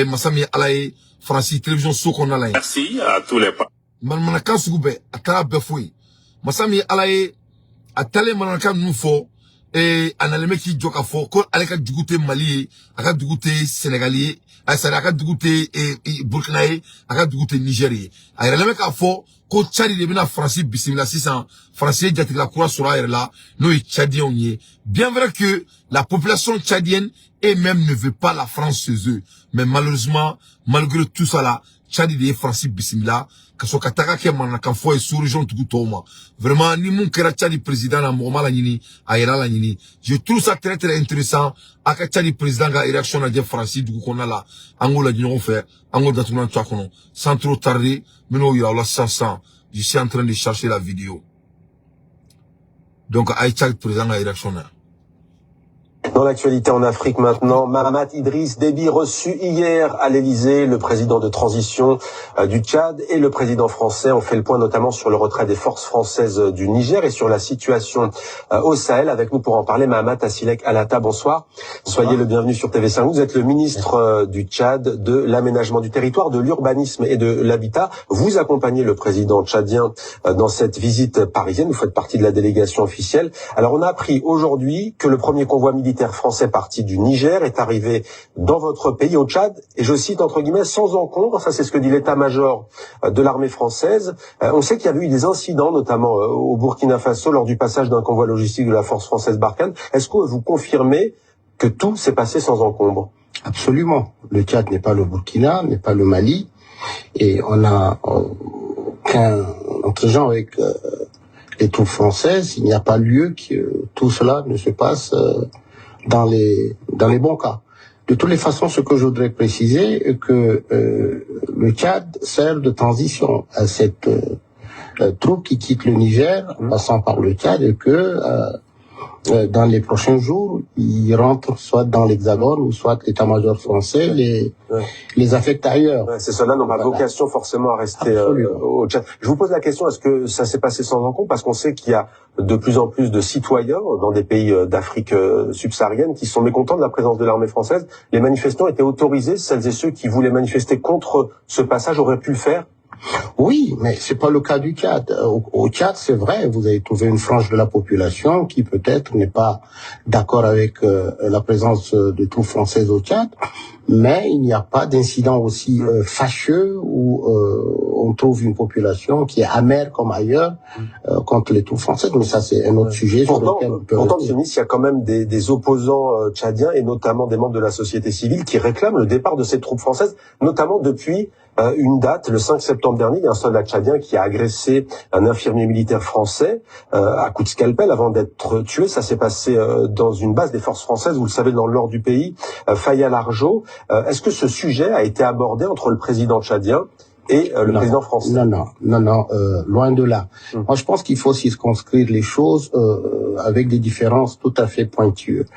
masami alai Francis télévision sokona la. Merci à tous les manakan sugu be a tara befoui masami alai a tale manakan nous fo analeme ki joka fo ko aleka dugute Mali aka dugute Sénégalais aka dugute Burkinaé aka dugute Nigérie a releme ka fo ko Tchadi de bina Francis bisimila 600 Francis jatika la cour sur là nous Tchadiens y bien vrai que la population tchadienne et même ne veut pas la France chez eux mais malheureusement malgré tout ça là Tchadi de Francis bisimila kaso kataka ke manaka fo et sous région tout toma vraiment ni mon kera Tchadi président na mo mala nyini ayera la nyini je trouve ça très intéressant aka Tchadi président ga élection na de Francis du qu'on a là angola dino faire angola datuna tchakono sans trop tarder meno ya la 500 je suis en train de chercher la vidéo donc ay Tchadi président ga élection na. Dans l'actualité en Afrique maintenant, Mahamat Idriss Déby reçu hier à l'Elysée. Le président de transition du Tchad et le président français ont fait le point notamment sur le retrait des forces françaises du Niger et sur la situation au Sahel. Avec nous pour en parler, Mahamat Assilek Alata, bonsoir. Soyez le bienvenu sur TV5. Vous êtes le ministre du Tchad, de l'aménagement du territoire, de l'urbanisme et de l'habitat. Vous accompagnez le président tchadien dans cette visite parisienne. Vous faites partie de la délégation officielle. Alors on a appris aujourd'hui que le premier convoi militaire français parti du Niger est arrivé dans votre pays, au Tchad, et je cite entre guillemets, sans encombre. Ça, c'est ce que dit l'état-major de l'armée française. On sait qu'il y avait eu des incidents, notamment au Burkina Faso, lors du passage d'un convoi logistique de la force française Barkhane. Est-ce que vous confirmez que tout s'est passé sans encombre? Absolument. Le Tchad n'est pas le Burkina, n'est pas le Mali, et on a aucun entre-gens avec les troupes françaises. Il n'y a pas lieu que tout cela ne se passe dans les bons cas. De toutes les façons, ce que je voudrais préciser est que le Tchad sert de transition à cette troupe qui quitte le Niger, passant par le Tchad, et que dans les prochains jours, ils rentrent soit dans l'Hexagone ou soit l'état-major français les affecte ailleurs. Ouais, ces soldats n'ont pas vocation forcément à rester au Tchad. Je vous pose la question, est-ce que ça s'est passé sans encombre? Parce qu'on sait qu'il y a de plus en plus de citoyens dans des pays d'Afrique subsaharienne qui sont mécontents de la présence de l'armée française. Les manifestants étaient autorisés, celles et ceux qui voulaient manifester contre ce passage auraient pu le faire? Oui, mais c'est pas le cas du Tchad. Au Tchad, c'est vrai, vous avez trouvé une frange de la population qui peut-être n'est pas d'accord avec la présence de troupes françaises au Tchad, mais il n'y a pas d'incident aussi fâcheux où on trouve une population qui est amère comme ailleurs contre les troupes françaises. Mais ça, c'est un autre sujet sur lequel on peut Pourtant, rester. M. Nice, il y a quand même des opposants tchadiens et notamment des membres de la société civile qui réclament le départ de ces troupes françaises, notamment depuis une date, le 5 septembre dernier, il y a un soldat tchadien qui a agressé un infirmier militaire français à coups de scalpel avant d'être tué. Ça s'est passé dans une base des forces françaises, vous le savez, dans le nord du pays, Faya-Largeau. Est-ce que ce sujet a été abordé entre le président tchadien et le président français? Non, loin de là. Moi, je pense qu'il faut circonscrire les choses avec des différences tout à fait pointueuses.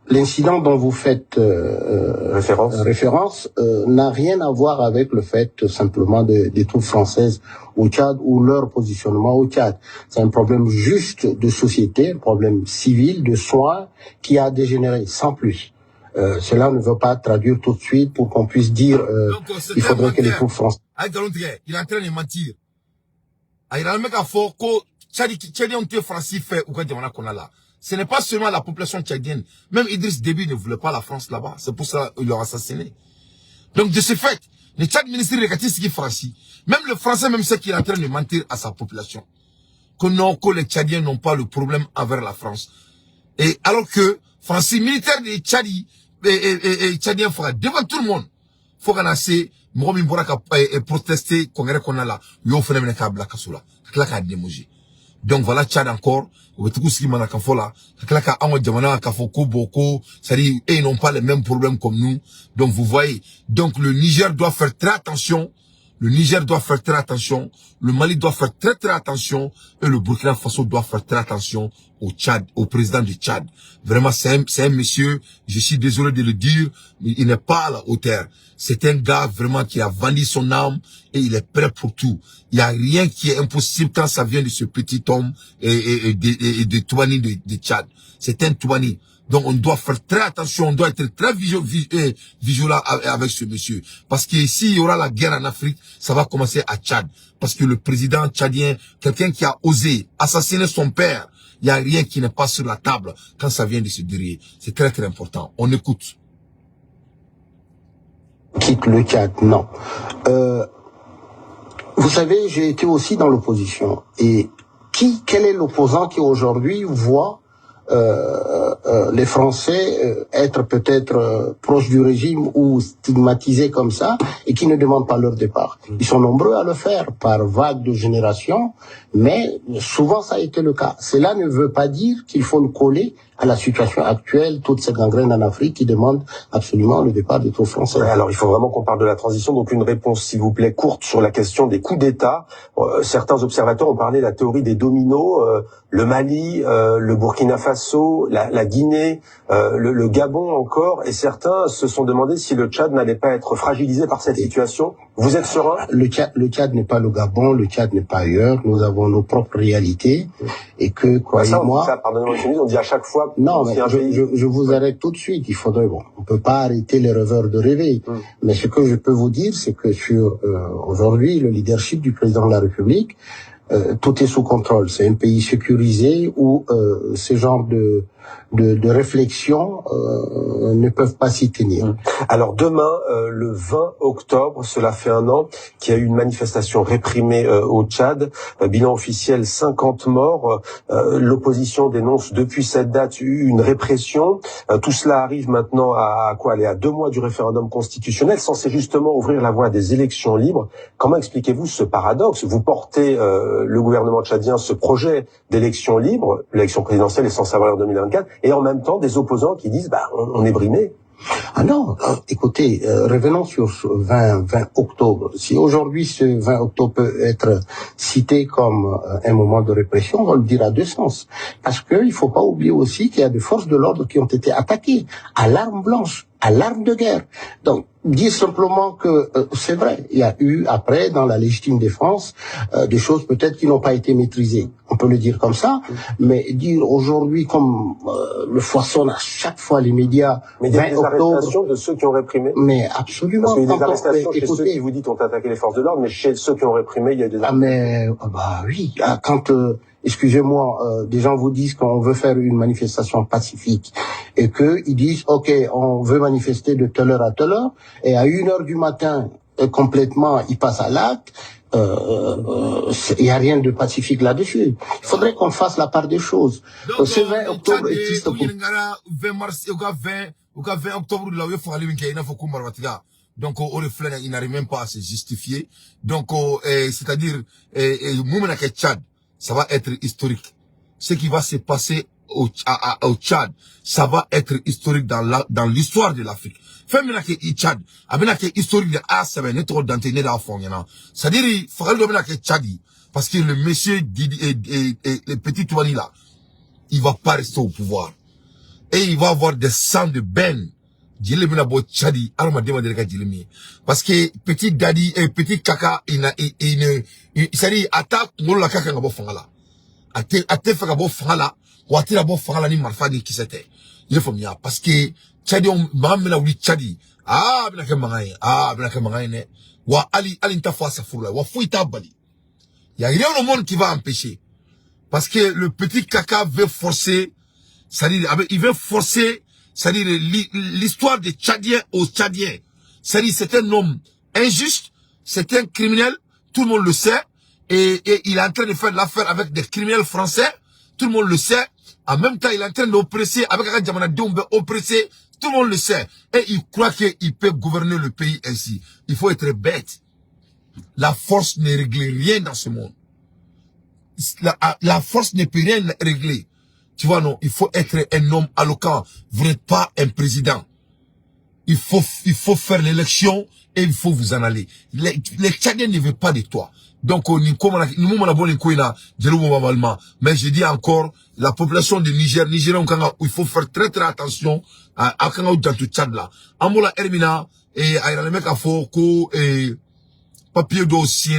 L'incident dont vous faites référence n'a rien à voir avec le fait simplement des troupes françaises au Tchad ou leur positionnement au Tchad. C'est un problème juste de société, un problème civil, de soins qui a dégénéré, sans plus. Cela ne veut pas traduire tout de suite pour qu'on puisse dire il faudrait que les troupes françaises... Il est en train de mentir. Il a même qu'à faire que Tchadien ont français fait ou qu'on a là. Ce n'est pas seulement la population tchadienne. Même Idriss Déby ne voulait pas la France là-bas. C'est pour ça qu'ils l'ont assassiné. Donc, de ce fait, le Tchad ministre négatif, c'est qui Français. Même le Français, même c'est qu'il est en train de mentir à sa population. Que non, que les Tchadiens n'ont pas le problème envers la France. Et alors que, Français militaire des Tchadi, et Tchadiens fera devant tout le monde. Faut qu'on ait, Mohamed Mboraka, protester, congrès qu'on a là. Yo, fait même un black kasoula. Là, qu'a démogé. Donc voilà, Tchad encore, c'est-à-dire, ils n'ont pas les mêmes problèmes comme nous. Donc vous voyez, donc le Niger doit faire très attention, le Niger doit faire très attention, le Mali doit faire très très attention, et le Burkina Faso doit faire très attention au Tchad, au président du Tchad. Vraiment, c'est un monsieur, je suis désolé de le dire, mais il n'est pas à la hauteur. C'est un gars vraiment qui a vendu son âme et il est prêt pour tout. Il n'y a rien qui est impossible quand ça vient de ce petit homme et de Touani de Tchad. C'est un Touani. Donc on doit faire très attention, on doit être très vigilant avec ce monsieur. Parce que s'il y aura la guerre en Afrique, ça va commencer à Tchad. Parce que le président tchadien, quelqu'un qui a osé assassiner son père, il n'y a rien qui n'est pas sur la table quand ça vient de se dérouler. C'est très très important. On écoute. Quitte le Tchad, non. Vous savez, j'ai été aussi dans l'opposition. Et quel est l'opposant qui aujourd'hui voit les Français être peut-être proches du régime ou stigmatisés comme ça et qui ne demandent pas leur départ. Ils sont nombreux à le faire par vague de génération, mais souvent ça a été le cas. Cela ne veut pas dire qu'il faut le coller à la situation actuelle, toute cette gangrène en Afrique qui demande absolument le départ des troupes françaises. Alors il faut vraiment qu'on parle de la transition, donc une réponse s'il vous plaît courte sur la question des coups d'État. Certains observateurs ont parlé de la théorie des dominos, le Mali, le Burkina Faso, la Guinée, le Gabon encore, et certains se sont demandé si le Tchad n'allait pas être fragilisé par cette situation. Vous êtes serein? Le Tchad n'est pas le Gabon, le Tchad n'est pas ailleurs, nous avons nos propres réalités, et que, croyez-moi... Pardonnez-moi, on dit à chaque fois... Non, mais je vous arrête tout de suite, il faudrait... Bon, on peut pas arrêter les rêveurs de rêver, mais ce que je peux vous dire, c'est que sur aujourd'hui, le leadership du président de la République, tout est sous contrôle. C'est un pays sécurisé où ce genre de réflexion ne peuvent pas s'y tenir. Alors demain, le 20 octobre, cela fait un an qu'il y a eu une manifestation réprimée au Tchad. Bilan officiel, 50 morts. L'opposition dénonce depuis cette date une répression. Tout cela arrive maintenant à 2 mois du référendum constitutionnel, censé justement ouvrir la voie à des élections libres. Comment expliquez-vous ce paradoxe? Vous portez, le gouvernement tchadien, ce projet d'élection libre, l'élection présidentielle est censée avoir en 2024, et en même temps des opposants qui disent on est brimé. Ah non, écoutez, revenons sur ce 20 octobre. Si aujourd'hui ce 20 octobre peut être cité comme un moment de répression, on va le dire à deux sens. Parce que il faut pas oublier aussi qu'il y a des forces de l'ordre qui ont été attaquées à l'arme blanche. à l'arme de guerre. Donc, dire simplement que c'est vrai, il y a eu après, dans la légitime défense, des choses peut-être qui n'ont pas été maîtrisées. On peut le dire comme ça, mais dire aujourd'hui, comme le foisonne à chaque fois les médias, mais il y a 20 des octobre, arrestations de ceux qui ont réprimé. mais absolument. Parce qu'il y a eu des arrestations chez écoutez, ceux qui vous dites ont attaqué les forces de l'ordre, mais chez ceux qui ont réprimé, il y a eu des arrestations. bah oui, quand excusez-moi, des gens vous disent qu'on veut faire une manifestation pacifique et que ils disent ok, on veut manifester de telle heure à telle heure, et à 1h du matin complètement ils passent à l'acte. Il n'y a rien de pacifique là-dessus. Il faudrait qu'on fasse la part des choses. Ce 20 octobre est triste pour... 20 mars, 20 octobre, là, il faut aller donc, au reflet, il n'arrive même pas à se justifier. Donc, c'est-à-dire, Tchad, ça va être historique. Ce qui va se passer au Tchad, ça va être historique dans l'histoire de l'Afrique. Femme que Tchad, avec que historique de A7, n'est trop d'antenne d'enfant, c'est-à-dire, il faudrait le que Tchadi, parce que le monsieur le petit Touani là, il va pas rester au pouvoir. Et il va avoir des sangs de ben. Tchadi, parce que petit daddy et petit kaka, c'est-à-dire, attaque, la kaka ngabo fangala. Ate fangabo fangala, ou ate labo fangala ni marfadi qui c'était. Il faut mieux, parce que, Tchadi, on m'a mis là où Tchadi. Binake mangaye, ne. Wa ali nta fa sa fourla, wa fouille ta bali. Il y a rien au monde qui va empêcher. Parce que le petit kaka veut forcer, c'est-à-dire, il veut forcer, c'est-à-dire l'histoire des Tchadiens aux Tchadiens. C'est-à-dire c'est un homme injuste, c'est un criminel, tout le monde le sait, et il est en train de faire l'affaire avec des criminels français, tout le monde le sait. En même temps, il est en train d'oppresser, avec un Djamana Dombe oppressé, tout le monde le sait. Et il croit qu'il peut gouverner le pays ainsi. Il faut être bête. La force ne règle rien dans ce monde. La force ne peut rien régler. Tu vois, non, il faut être un homme alloquent. Vous n'êtes pas un président. Il faut faire l'élection et il faut vous en aller. Les Tchadiens ne veulent pas de toi. Donc, mais je dis encore, la population de Nigériens, il faut faire très très attention à Tchad là. Amola Hermina et Aïralemeka Foko et papier dossier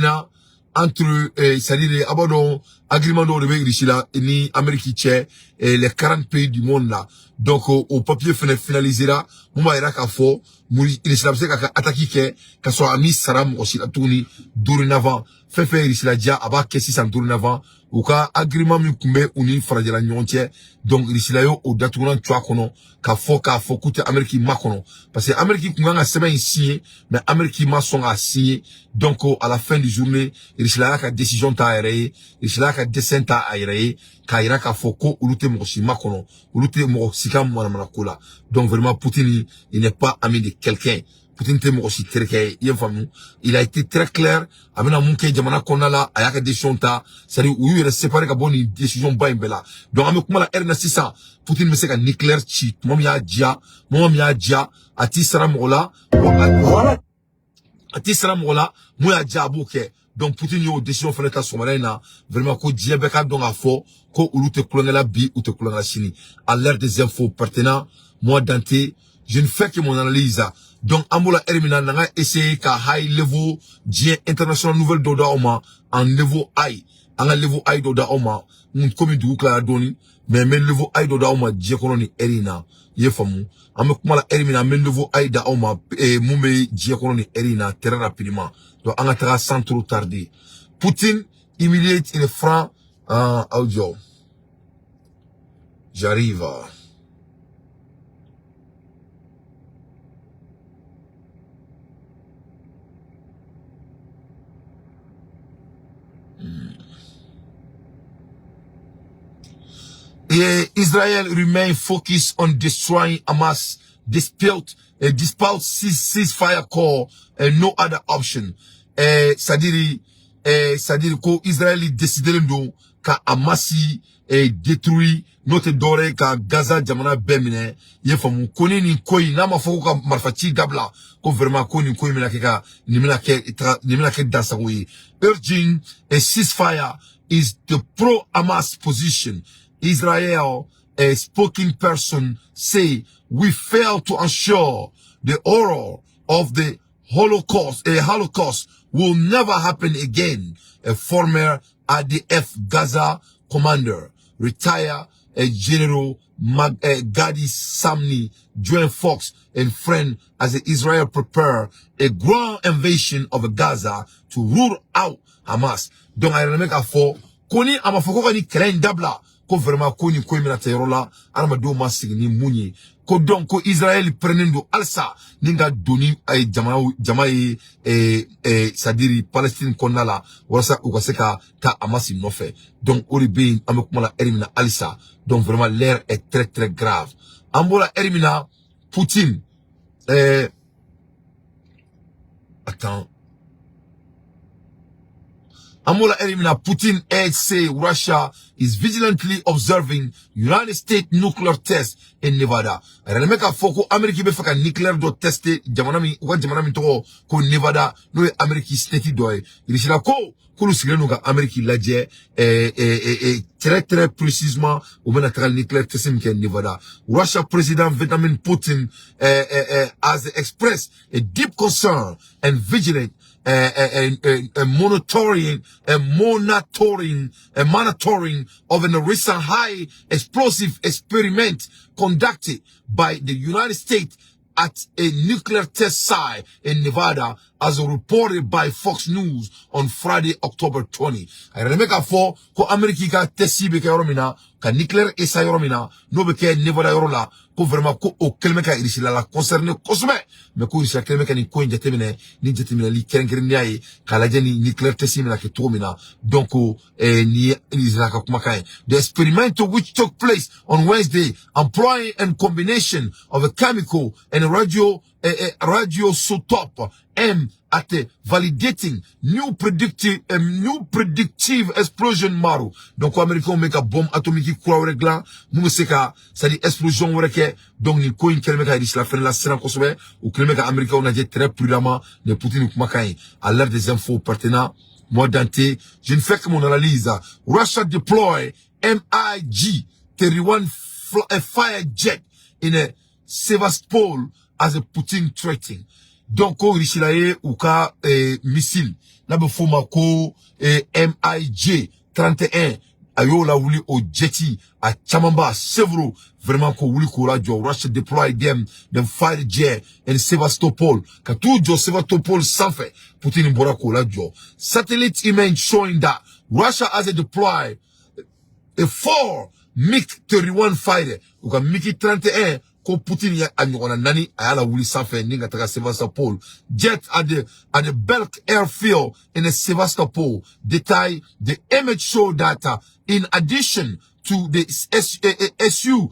entre, c'est-à-dire, abandon, agrément de là, ni Amérique et les 40 pays du monde là. Donc, au papier finalisé là, Mouma Iraka Fo, il s'est attaqué, qu'à soit ami Saram aussi la tourni, dorénavant, fait Rishiladia, aba kessi sans dorénavant, ou ka agrément m'kumbe, uni fragile nyontier, donc Rishilayo, au datouran tuakono, ka fo, koute Amérique makono. Parce que Amérique kumanga semaine signé, mais Amérique ma son a signé, donc, à la fin du journée, Rishilaya ka décision ta aéré, Rishilaya ka dessin ta aéré, ka iraka foko, ulute moshi makono, ulute moshika mwana. Donc vraiment, Poutine, il n'est pas ami de quelqu'un. Poutine te moshi terke, il a été très clair, amena munke jamana konala, ayaka décision ta, c'est-à-dire, où il est séparé ka bonne décision ba imbela. Donc, avec moi la RN600, Poutine me sait ka nucléaire chi, mom ya dia, ati sara mola, voilà. Ati sara mola, moi dia abouke. Donc, Poutine yo décision fait ta somarena, vraiment, ko diabeka donc à fort, ko ulu te kulangela bi, ou te kulangela chini. À l'ère des infos pertinents, moi, Dante, je ne fais que mon analyse. Donc, Ambola Hermina n'a essayé qu'à high level, Dien international nouvelle d'Oda Oma, en niveau high. En niveau high d'Oda Oma, comme du coup, la doni, mais même niveau high d'Oda Oma, Dien Koloni Erina, Yefamu. Amekumala Hermina, même niveau high d'Oda Oma, et Mumbe, Dien Koloni Erina, très rapidement. Donc, on a sans trop tarder. Poutine, humiliate in franc, audio. J'arrive. Israel remain focused on destroying Hamas despite ceasefire call and no other option. C'est-à-dire que Israël décide de ka Hamasi détruit notre doré ka Gaza jamana bemine yefamu koni ni koi na mafoko ka marfachi dabla ko vraiment koni koi nimina ke dansawi urging a ceasefire is the pro-Hamas position. Israel a spoken person say, we fail to ensure the horror of the Holocaust will never happen again. A former ADF Gaza commander, retired General Gadi Samni, joined Fox and friend as Israel prepare a ground invasion of Gaza to rule out Hamas. Donc, I remember for Koni amafoko ni kelen dabla ko vraiment Koni ko mina terola armado masigni munyi ko donc ko Israel prenendo alsa ninga doni ay jama'i sadiri Palestine konala wasa ukaseka ka Hamas no fait. Donc oribe amekuma elimina alsa. Donc vraiment l'air est très très grave. Ambola elimina Poutine attends. Amola elimina Putin say Russia is vigilantly observing United States nuclear tests in Nevada. Remember foko America be faka nuclear do teste jamanami to ko Nevada no America state doy. Irishila ko kulu sigenu ga America laje très très précisément au menatral nuclear testing in Nevada. Russia President Vladimir Putin has expressed a deep concern and vigilant monitoring of a recent high explosive experiment conducted by the United States at a nuclear test site in Nevada, as reported by Fox News on Friday, October 20. I remember for America testi beke yoromina, ka nuclear esa yoromina, no beke Nevada yorola, ko vraiment ko o kelmeka irisila la concerne kosme, me ko irisila kelmeka ni ko injatemine li kerenkerin yae, kala jeni nuclear testi mina ke tomina, donc ni irisila ka kumakaye. The experiment which took place on Wednesday, employing a combination of a chemical and a radioisotope aimed at validating new predictive explosion model. Donc Américains make a bombe atomique kwa regla, nous c'est ka ça dit explosion wereke, donc ni ko inkelme ka iris la fin la sera kosobe ou kelme ka Américains on a dit très prudemment ne Poutine kumakai à l'heure des infos pertinents. Moi Dante, je ne fais que mon analyse. Russia deploy MiG-31 fire jet in a Sevastopol as a Putin threatening. Donc, Rishilaye ou ka missile. Na be foma ko MiG-31 ayo la wuli o jeti a Chamamba several vraiment ko wuli ko la jo Russia deployed them fighter jet in Sevastopol. Ka tout jo Sevastopol sans fait Putin mbora ko la jo. Satellite image showing that Russia has deployed a 4 MiG-31 fighter. Ou ka MiG-31 ko Putin ya anyona nani ayala wuli sanfe ninga taka Sevastopol jet at the Belk airfield in Sevastopol. Detail the image show that in addition to the Su-30,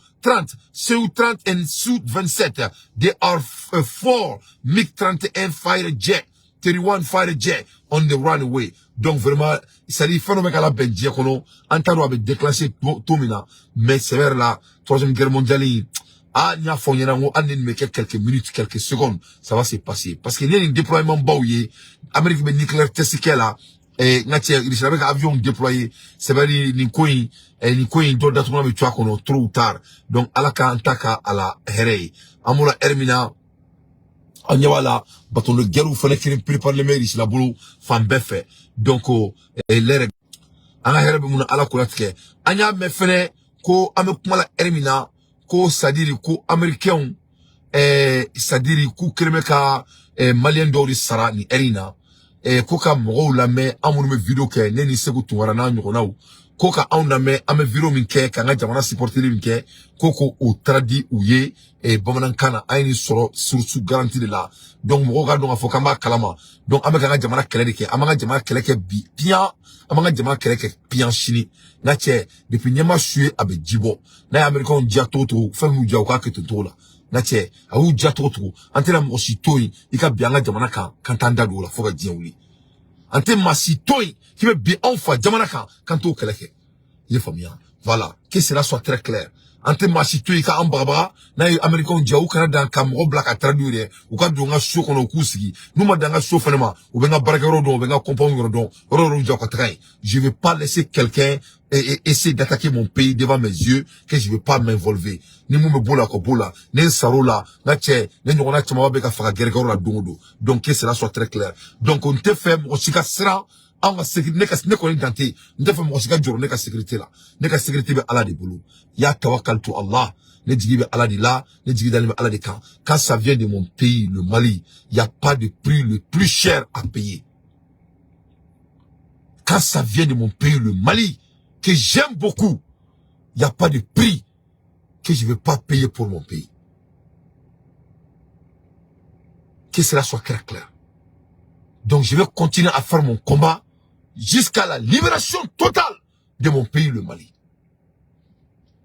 Su-30 and Su-27, there are 4 MiG-31 fighter jet, 31 fighter jet on the runway. Donc vraiment, ça dit phénomène à la Belgique kono antaro avait déclenché tomina mais c'est vers la troisième guerre mondiale. Ah, n'y a fond y'en a quelques minutes, quelques secondes, ça va se passer. Parce qu'il y a un déploiement baouye, Amérique ben nucléaire test qu'elle a, et n'atia, il s'est avec avion déployé, c'est vrai, ni coin, d'autres dates mais tu as qu'on trop ou tard. Donc, à la kantaka, à la herei. Amoula hermina, anyawala, baton le guerre ou fallait qu'il prépare les maires ici, la boulot, femme beffe. Donc, l'air, anga herbe mouna ala kulatke. Anya me fene, ko amekumala hermina, ko sadiri ko américain sadiri ku kremeka malien dori sara ni erina ko ka mogo la me amunu me video ke ne ni segu tuwara na nyonaw ko ka aunda me ame video min ke ka nga jamana supporter min ke ko o tradi uye bamanan kana ayni soro sursu garantie de la donc mogo ga donc afoka ma kalama donc ame ka nga jamana kele de ke amanga jamana kele ke bi pian amanga jamana kele ke pian chini na che depuis nyama sué abe jibo na Américain dia toto femu dia ka keto la na che awu dia toto antena mo sitoi ika bianga jamana kan tanda do la foga dia wuli ante masitoi qui be bi enfa jamana kan to keleke il famia voilà que cela soit très clair ante masito yi ka ambaba na Américain dia ou kana dan kam ro black a traduire ou ka donga so kono kusigi numa danga so fanema ou benga barakero do benga compound do ro dia ko trai. Je vais pas laisser quelqu'un essayer d'attaquer mon pays devant mes yeux que je vais pas m'involver ni mu me bola ko bola ne sarola na che ne nyona chama be ka faka gereka ro la dongo donc que cela soit très clair. Donc on te fait mo sika sera on va sécurité ne ko identité on te fait mo sika joro ne ka sécurité là ne ka sécurité be ala de boulot ya tawakkal to Allah ne digi be ala de là ne digi dalime ala de quand ça vient de mon pays le Mali il y a pas de prix le plus cher à payer. Quand ça vient de mon pays le Mali que j'aime beaucoup, il n'y a pas de prix que je ne vais pas payer pour mon pays. Que cela soit clair, clair. Donc je vais continuer à faire mon combat jusqu'à la libération totale de mon pays, le Mali.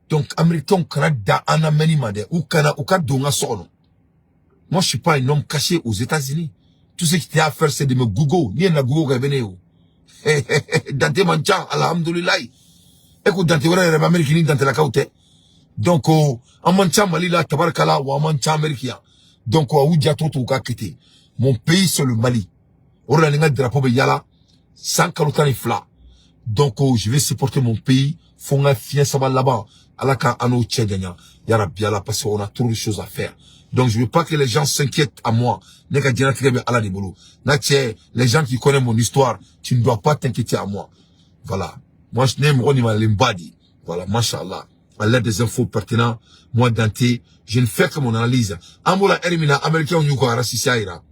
Donc, Américain, Canada, Anameni Made, ou Donga Sono. Moi, je suis pas un homme caché aux États-Unis. Tout ce qui t'est à faire, c'est de me Google. Ni un Google Gabeneo. Dante Manchan, alhamdulillah. Écoute, Dante Wara, Américain, Dante la Kaute. Donc, en Manchan, Mali, la Tabarkala, ou en Manchan, Américain. Donc, ou Oudia Toto, Kakete. Mon pays, c'est le Mali. Ora Ninga drapeau Yala, sans Kalotani Fla. Donc, je vais supporter mon pays. Fonga Fien Saba là-bas. Alaka Ano Tcheganya. Yara Biala, parce qu'on a trop de choses à faire. Donc, je veux pas que les gens s'inquiètent à moi. Neka Djena Tigebe Ala de Bolo. Les gens qui connaissent mon histoire, tu ne dois pas t'inquiéter à moi. Voilà. Moi, je n'aime pas ma limbadi. Voilà, mashallah. À l'aide des infos pertinentes, moi, Dante, je ne fais que mon analyse. Ambola Ermina, Américain, on y a racissaïra.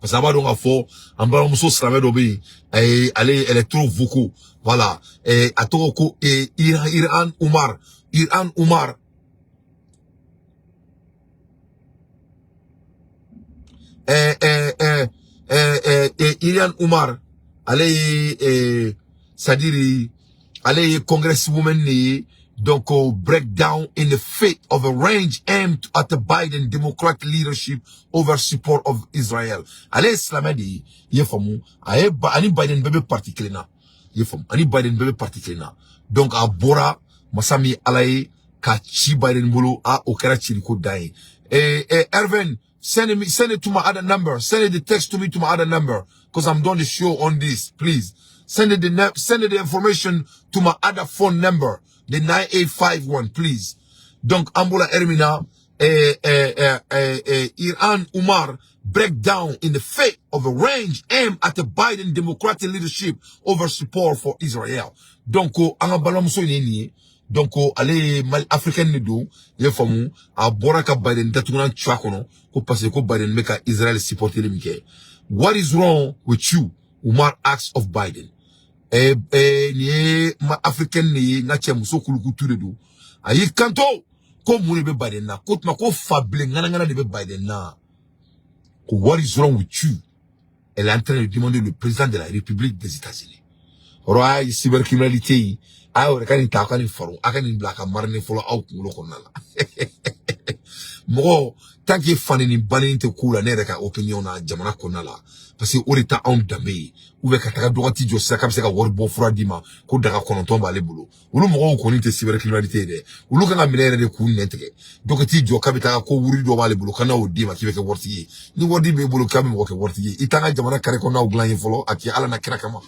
Parce que donc à fond, en bas on se slamait d'obéir. Et allez, elle est trop beaucoup. Voilà. Et à Toroko et Iran Oumar. Iran Oumar. Iran Oumar. Allez, c'est-à-dire, allez, congresswoman ni. Donc, breakdown in the fate of a range aimed at the Biden Democratic leadership over support of Israel. Allez, Islamadi, yefamu, ani Biden bebe particulièrement. Yefam, ani Biden bebe particulièrement. Donc, à Bora, Masami Alaye, Kachi Biden bolo, a Okera Chiriko Dae. Erwin, send it to my other number. Send the text to me to my other number. Cause I'm doing the show on this, please. Send the information to my other phone number. The 9851, please. Donc, Ambola Ermina, Iran Oumar, breakdown in the fate of a range aimed at the Biden Democratic leadership over support for Israel. Donc, Angabalam Soyeni, donc, allez, mal africain nido, yefamu, a boraka Biden, tatunan chakono, ko passe ko Biden meka Israel supporter le mike. What is wrong with you? Oumar asks of Biden. Ni africain ni na che muso kuluku turedo ayi kanto ko muni be Biden na ko tuma ko fable ngana de be Biden na ko what is wrong with you? Elle est en train de demander le président de la République des États-Unis. Roi cybercriminalité a o rekani ta kan faro akani blaka marne folo au kulo konala mo tanki fani ni bani te kula ne reka opinion na jamana konala parce que orita on dambe ou be kataka droiti jo sa kam se ka wor bo fura dima ko daga kononton ba le bolo ulu mo ko ni te cybercriminalité de ulu kan amilere de ku neteke donc ti jo kabita ko wuri do ba le bolo kana o dima ki be ke worti ni wodi be bolo kam mo ke worti itanga jamana kare ko na o glan folo aki ala na kira kama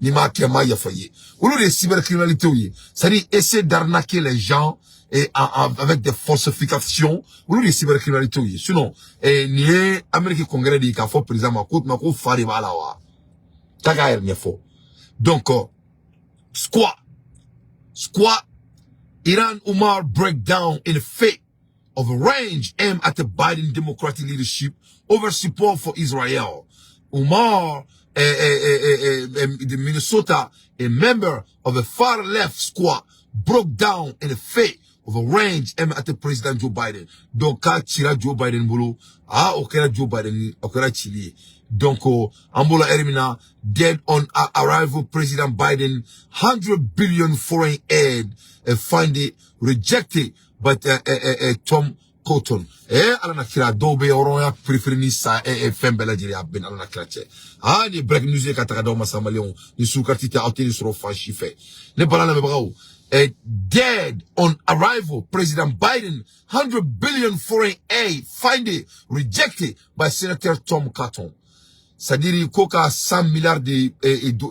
ni ma kema ya faye ulu de cybercriminalité oui ça dit essayer d'arnaquer les gens et avec des falsifications ou les cybercriminalité oui sinon ni Amérique congrès dit qu'a fait président ma ko fari bala wa tagayer ne fo donc squat Iran Oumar breakdown in the fate of a range aimed at the Biden Democratic leadership over support for Israel. Oumar the Minnesota, a member of a far left squad, broke down in the fate of a range aimed at the President Joe Biden. Donc, quand tira Joe Biden bolo, okera Joe Biden, okera Chili. Donc, Ambola Ermina, dead on arrival President Biden, 100 billion foreign aid, finally rejected by Tom Cotton. Alana kira dobe oroya preferini sa fembela jiri abben alana kira che. Ni break news kataka do masama leon ni sukarti ta auti ni soro fashi fe. Ne balana me bravo. dead on arrival. President Biden, 100 billion foreign aid finally rejected by Senator Tom Cotton. C'est-à-dire koka 100 milliards de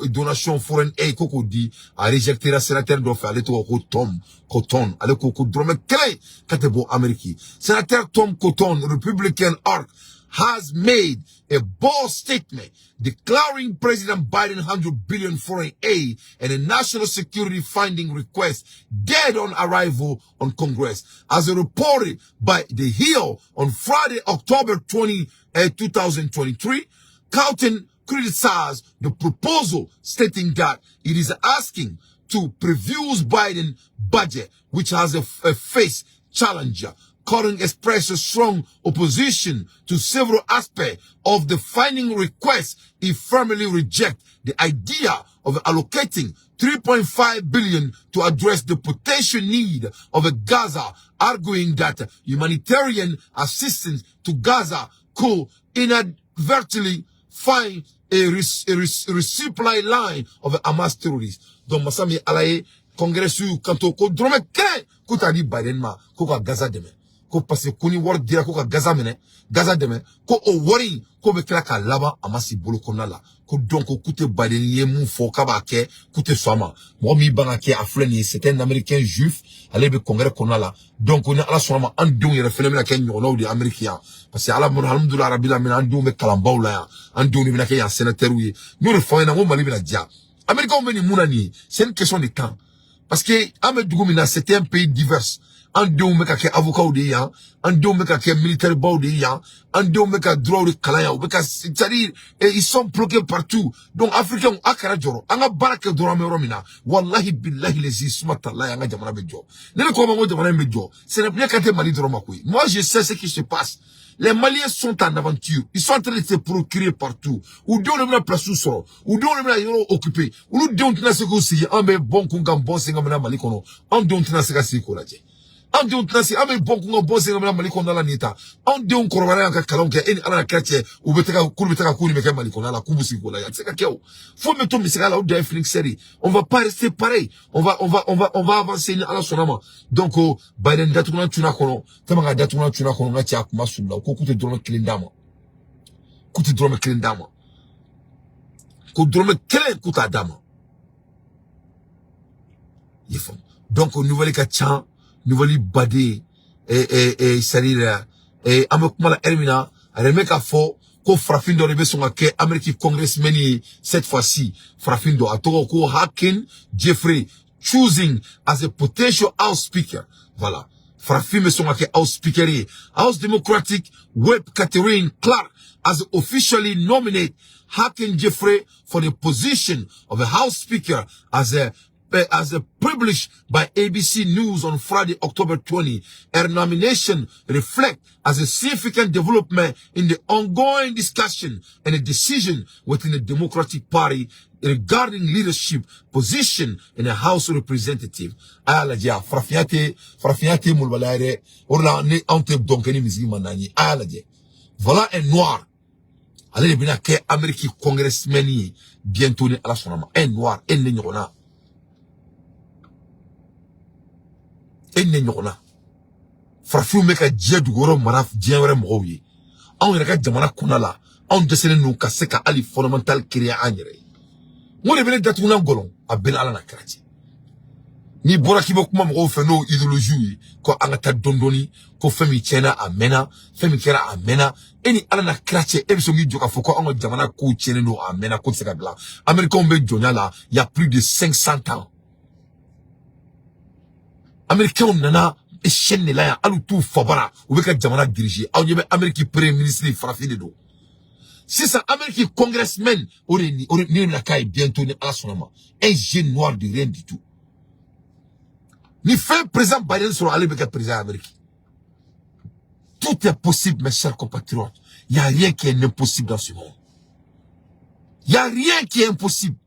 donations foreign aid koko di a rejecté la sénateur do fa ale to ko Tom Cotton ale ko drome clé katebo America. Senator Tom Cotton, Republican ARC, has made a bold statement declaring President Biden 100 billion foreign aid and a national security funding request dead on arrival on Congress. As reported by The Hill on Friday, October 20, 2023, Cotton criticized the proposal, stating that it is asking to preview Biden's budget, which has a face challenger. Cotton expressed a strong opposition to several aspects of the funding request. He firmly rejects the idea of allocating $3.5 billion to address the potential need of Gaza, arguing that humanitarian assistance to Gaza could inadvertently find a resupply line of Hamas terrorists. Donc, Massami Alaye, Congrès kanto ko drome kre ko tadi Biden ma ko ka Gaza deme ko parce que kuni wor dira ko ka Gaza deme ko o wori ko be kla ka laba Amasi bolo konna la ko donc ko kute Biden ye mun fo ka ba ke kute swama mo mi banga ke afleni c'est un américain juif ale be Congrès konna la donc on ala swama an dun yere fenema ke nyono di américain parce que ala mo alhamdulillah rabbil alamin an dun be kalambaw la ya an dun be na ke ya sénateur wi no le fo na mo mali be la dia américain be ni munani c'est une question de temps. Parce que Ahmed c'était un pays divers. En deux on meka ke avocat ou de yan, en deux on meka ke militaire ba ou de yan, en deux on meka droit ou de kalaya ou meka, c'est-à-dire ils sont bloqués partout. Donc africain akara joro, anga baraka dora me romina. Wallahi billahi lezi sumatalla anga jamana bejo. Nene ko mango jamana bejo. Ce n'est plus qu'à Mali dora makui. Moi je sais ce qui se passe. Les Maliens sont en aventure. Ils sont en train de se procurer partout. Ou d'où le place où sort. Ou d'où le yoro occupé. Ou d'où on se gosi. On met bon kungam bon singamana malikono. On d'où on se gasi kolaje. On d'où on se ame bon kungam bon singamana malikono la nita. On d'où on korobara anka kalonke eni ala na krache. Ou beteka kuri meka malikono la kubusi kolaje. C'est kakeo. Faut mettre mes là ou de Netflix série. On va pas rester pareil. On va avancer à la sonama. Donc Biden datuna tuna kono. Tamanga datuna tuna kono ngati akuma sulla. Ko kute drone kilindama. Kute drone kilindama. Ko drone kele kuta dama. Yefon. Donc nouvelle kachan, nouvelle badé c'est-à-dire amekuma Hermina, remeka fo ko frafindo rebe songa ke American congressman cette fois-ci frafindo atoko ko Hakeem Jeffrey choosing as a potential House Speaker. Voilà. Frafime songa ke House Speaker. House Democratic Webb Catherine Clark has officially nominated Hakeem Jeffrey for the position of a House Speaker as published by ABC News on Friday, October 20. Her nomination reflects as a significant development in the ongoing discussion and a decision within the Democratic Party regarding leadership position in the House of Representatives. Aladia, frafiate mulbalare, orla ne ante donkeni mizgi manani. Aladia. Voilà un noir. Allez, bien que Américain congressman bientôt à la sonama. Un noir, un négrona. Enne nyona farfu meka jedu goro maraf jenwere mowi on reka jamana kunala on desene no kaseka ali fondamental kriya anyere mo le bele datuna ngolon abel ala na krati ni bora kibo kuma mo fe no idéologie ko angata dondoni ko femi chena amena femi kera amena eni ala na krati e biso ngi joka foko on jamana ko chene no amena ko seka bla américain be jonala il y a plus de 500 ans. Américain nana chaîne là ya alu tout fabara ou beka jamana diriger aw nyebe Amérique premier ministre frafi de do si ça Amérique congressman ni na kai bientôt ni ala sonama un jeune noir de rien du tout ni fait président Biden sur aller beka président Amérique. Tout est possible mes chers compatriotes. Il y a rien qui est impossible dans ce monde. Il y a rien qui est impossible.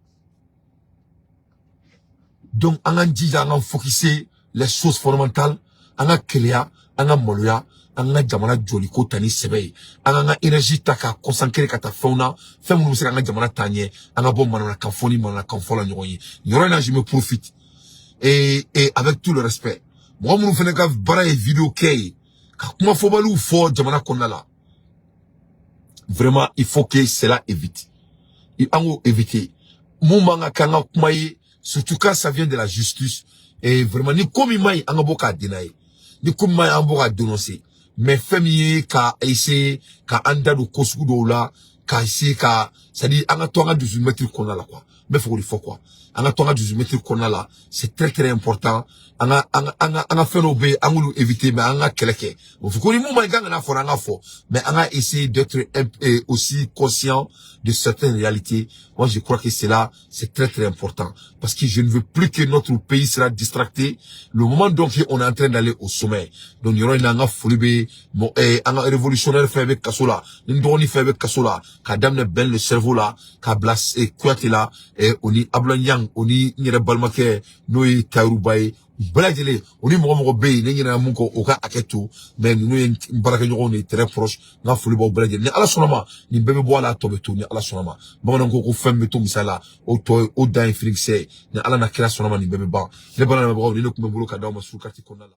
Donc on a dit on a focusé les choses fondamentales, anga kelea, anga moluya, anga jamana joli ko tani sebe, anga énergie taka consacrer kata fauna, femme nous anga jamana tanye, anga bon manana kanfoni manana kanfola nyoyi. Yorona je me profite. et avec tout le respect moi mon fene ka bara et vidéo kay ka kuma fobalu fo jamana konnala vraiment il faut que cela évite il faut éviter mon manga kanga kuma yi surtout quand ça vient de la justice et vraiment ni comme mai anga boka dinaye ni comme mai anga boka dénoncer mais famille ka essayer ka anda do kosu do la ka essayer ka c'est-à-dire anga to anga 18 mètres konnala quoi mais faut quoi anga to anga 18 mètres konnala c'est très très important anga fait l'obé anga éviter mais anga keleke faut que ni mo mai ganga na fora anga fo mais anga essayer d'être aussi conscient de certaines réalités. Moi je crois que c'est très très important parce que je ne veux plus que notre pays sera distracté le moment donc on est en train d'aller au sommet donc il y aura une anga folibe bon anga révolutionnaire fait avec kasola ndoni fait avec kasola ka damne ben le cerveau là ka blas et kwate là et oni ablanyang oni nyere balmake noy tayrubaye Bladjele, on est mon bé, n'a mon oka aketo, mais nous n'imbarquons est très proche, n'a foulé bon bladjele. À la sonama, ni bébé bois la tobeto, ni à la sonama. Bon, on go femme meto misala, au toy, au dain Félix, ni à la nakela sonama, ni bébé ban. Les bananes, ni le kumbulo kadama sous quartier qu'on a là.